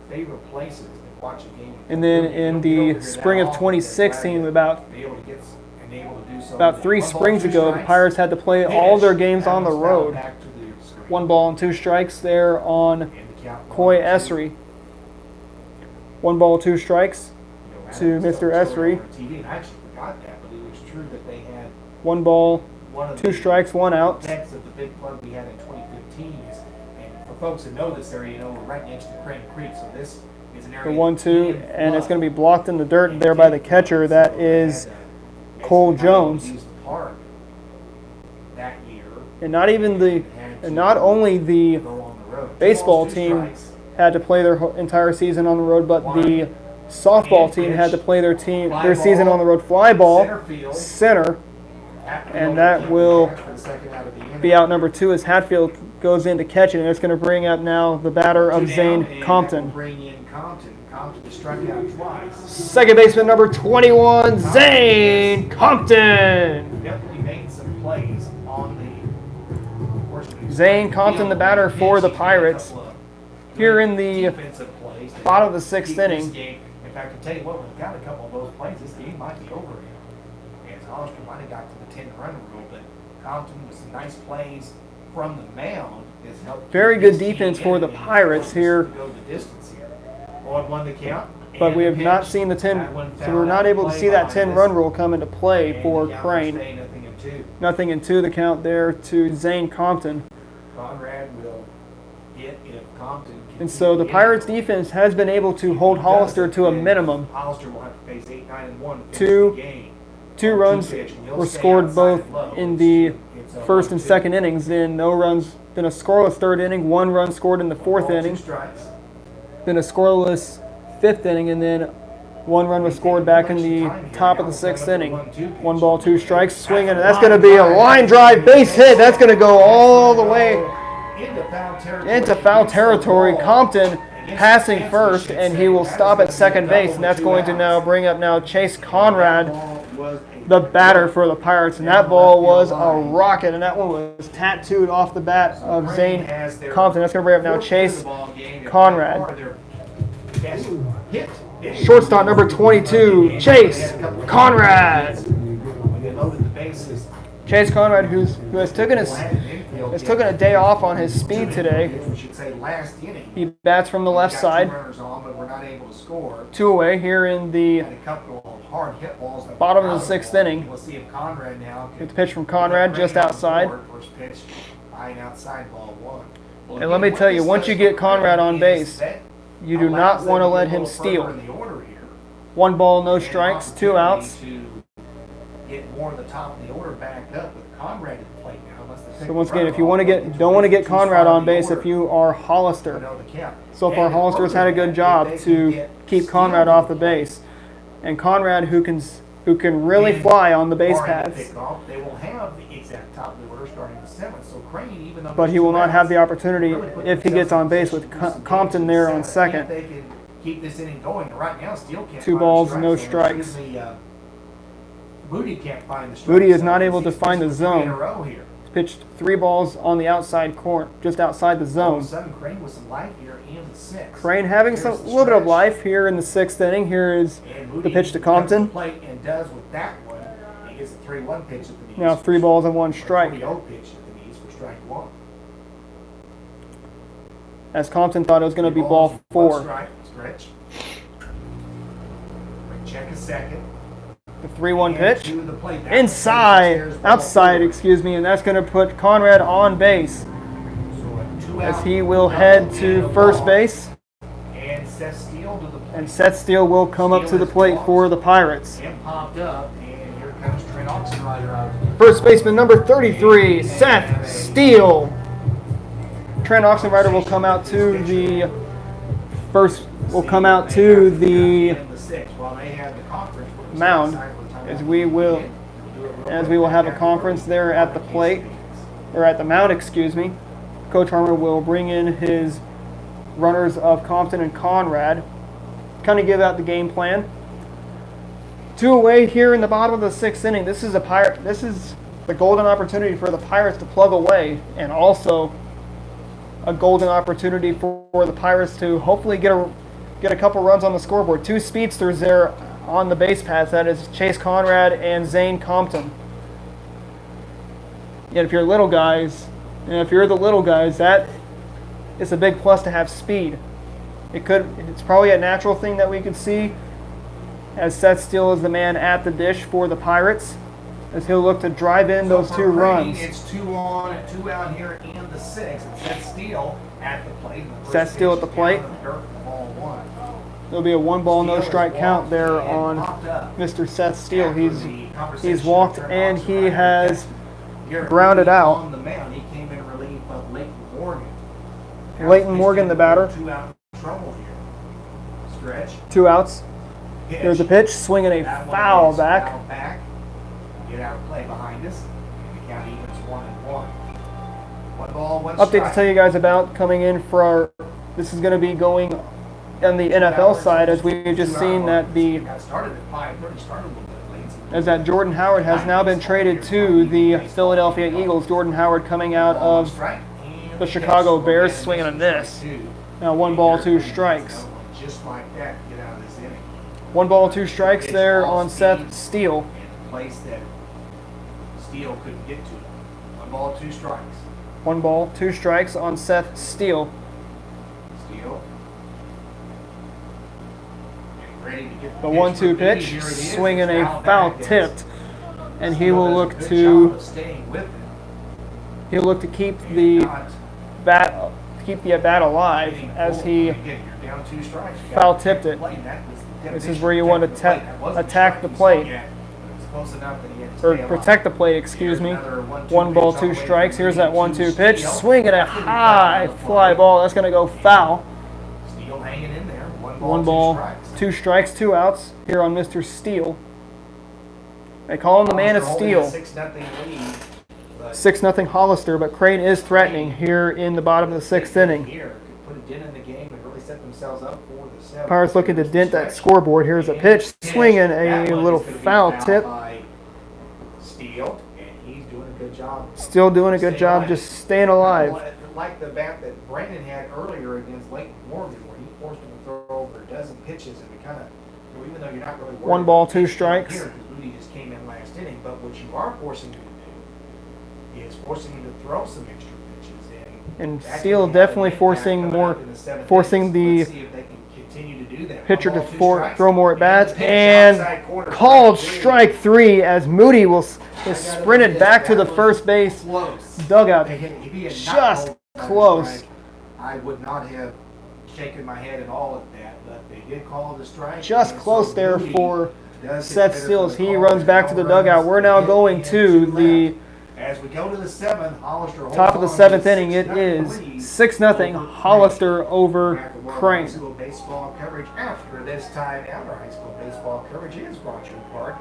favorite places to watch a game. And then You in don't get over the here spring that of often, 2016, but about be able to get and able to do so. about 3 One ball, springs 2 ago, the strikes. Pirates had to play all their games That on the one's fouled road. back to the screen. 1 ball and 2 strikes there on And the count Coy 1-2. Estrie. 1 ball, 2 strikes. to Mr. Estrie. TV, and I actually forgot that, but it was true that they had 1 ball, one of 2 strikes, 1 out. Next of the big flood we had in 2015 is, and for folks that know this area, you know, we're right next to Crane Creek, so this is an area. The 1-2, and it's going to be blocked in the dirt there by the catcher. That is Cole Jones. That year. And not even the, and not only the Go on the road. baseball 2 team strikes. had to play their entire season on the road, but the softball team had to play their season on the road. Fly ball, Center field. center, Hatfield and that will for the second out of the inning. be out number 2 as Hatfield goes in to catch it, and it's going to bring up now the batter of 2 down, Zane and that will Compton. Bring in Compton. Compton struck out twice. Second baseman number 21, Zane Compton. Definitely made some plays on the. Of course, when he Zane struck Compton, the field, batter he for the made a Pirates. couple of Here good in the defensive plays to bottom of the keep 6th this inning. game. In fact, I tell you what, we've got a couple of those plays. This game might be over here. As Hollister might have got to the 10-run rule, but Compton with some nice plays from the mound has helped. Very keep good his team defense in for it the and Pirates focus here. to go the distance here. 0-1 the count. But and we the have not pitch. seen the 10, That one so fouled we're not out able to play see that by 10-run this. rule come into play And for the count will Crane. stay 0-2. Nothing in 2 the count there to Zane Compton. Conrad will hit if Compton can And so the keep Pirates hitting. defense has been able to hold If he Hollister doesn't, to a then minimum. Hollister will have to face 8, 9, and 1 to finish Two- the game. 2 Or runs pitch, and he'll were stay scored outside both and low. in the It's a first and 1-2. second innings. Then no runs. Then a scoreless 3rd inning. 1 run scored in the 4th Ball, 2 inning. strikes. Then a scoreless 5th inning, and then 1 run was scored back in the top of the 6th inning. 1 ball, 2 strikes, swinging, and that's going to be a line drive base hit. That's going to go all the way into foul territory. Compton passing first, and he will stop at second base, and that's going to now bring up now Chase Conrad, the batter for the Pirates, and that ball was a rocket, and that one was tattooed off the bat of Zane Compton. That's going to bring up now Chase Conrad. Shortstop number 22, Chase Conrad. Chase Conrad, who has taken a day off on his speed today. He bats from the left side. 2 away here in the bottom of the 6th inning. It's pitch from Conrad just outside. And let me tell you, once you get Conrad on base, you do not want to let him steal. 1 ball, no strikes, 2 outs. So once again, if you don't want to get Conrad on base, if you are Hollister. So far, Hollister has had a good job to keep Conrad off the base, and Conrad, who can really fly on the base paths. But he will not have the opportunity if he gets on base with Compton there on second. 2 balls, no strikes. Booty is not able to find the zone. He's pitched 3 balls on the outside corner, just outside the zone. Crane having a little bit of life here in the 6th inning. Here is the pitch to Compton. Now 3 balls and 1 strike. As Compton thought it was going to be ball 4. Check a second. The 3-1 pitch. Outside, excuse me, and that's going to put Conrad on base. As he will head to first base. And Seth Steele will come up to the plate for the Pirates. First baseman number 33, Seth Steele. Trent Oxenrider will come out to the mound as we will have a conference there at the plate, or at the mound, excuse me. Coach Harmer will bring in his runners of Compton and Conrad, kind of give out the game plan. 2 away here in the bottom of the 6th inning. This is the golden opportunity for the Pirates to plug away, and also a golden opportunity for the Pirates to hopefully get a couple runs on the scoreboard. 2 speedsters there on the base paths. That is Chase Conrad and Zane Compton. Yet if you're the little guys, that is a big plus to have speed. It's probably a natural thing that we could see, as Seth Steele is the man at the dish for the Pirates, as he'll look to drive in those 2 runs. It's 2 on and 2 out here in the 6th. And Seth Steele at the plate. Seth Steele at the plate. There'll be a 1 ball, no strike count there on Mr. Seth Steele. He's walked and he has grounded out. On the mound, he came in relief of Leighton Morgan. Leighton Morgan, the batter. 2 out trouble here. Stretch. 2 outs. There's a pitch, swinging a foul back. Get out of play behind us. And the count evens 1-1. 1 ball, 1 strike. Update to tell you guys about coming in for our. This is going to be going on the NFL side, as we've just seen that that Jordan Howard has now been traded to the Philadelphia Eagles. Jordan Howard coming out of the Chicago Bears, swinging on this. Now 1 ball, 2 strikes. Just like that, get out of this inning. 1 ball, 2 strikes there on Seth Steele. Place that Steele couldn't get to. 1 ball, 2 strikes. 1 ball, 2 strikes on Seth Steele. Steele. Ready to get the 1-2 pitch, swinging a foul tipped, and he will look to keep the bat alive as he foul tipped it. This is where you want to attack the plate. Or protect the plate, excuse me. 1 ball, 2 strikes. Here's that 1-2 pitch. Swinging a high fly ball. That's going to go foul. 1 ball, 2 strikes, 2 outs here on Mr. Steele. They call him the man of steel. 6-0 Hollister, but Crane is threatening here in the bottom of the 6th inning. Pirates looking to dent that scoreboard. Here's a pitch, swinging a little foul tip. Still doing a good job just staying alive. Like the bat that Brandon had earlier against Lake Morgan, where he forced him to throw over a dozen pitches, and we kind of, even though you're not really worried 1 ball, about 2 pitching strikes. here, because Moody just came in last inning, but what you are forcing him to do is forcing him to throw some extra pitches. And that's Steele gonna have definitely an forcing impact more, coming up in the seventh forcing inning. the Let's see if they can continue to do that. pitcher 1 to ball, 2 strikes, throw more at bats. the pitch And outside corner, called strike 3. strike 3 as Moody is sprinted back to the first base Close. dugout. If he had not Just called that close. strike, I would not have shaken my head at all at that, but they did call the strike. Just and close so there Moody for does hit Seth better Steele for as the he call runs than back to the no dugout. runs. We're now Hit going and to 2 the left. As we go to the 7th, Hollister holds top of the on 7th to a inning. It 6-0 is lead 6-0 over Hollister over Back to High Crane. School baseball coverage after this time. After high school baseball coverage is brought to you in part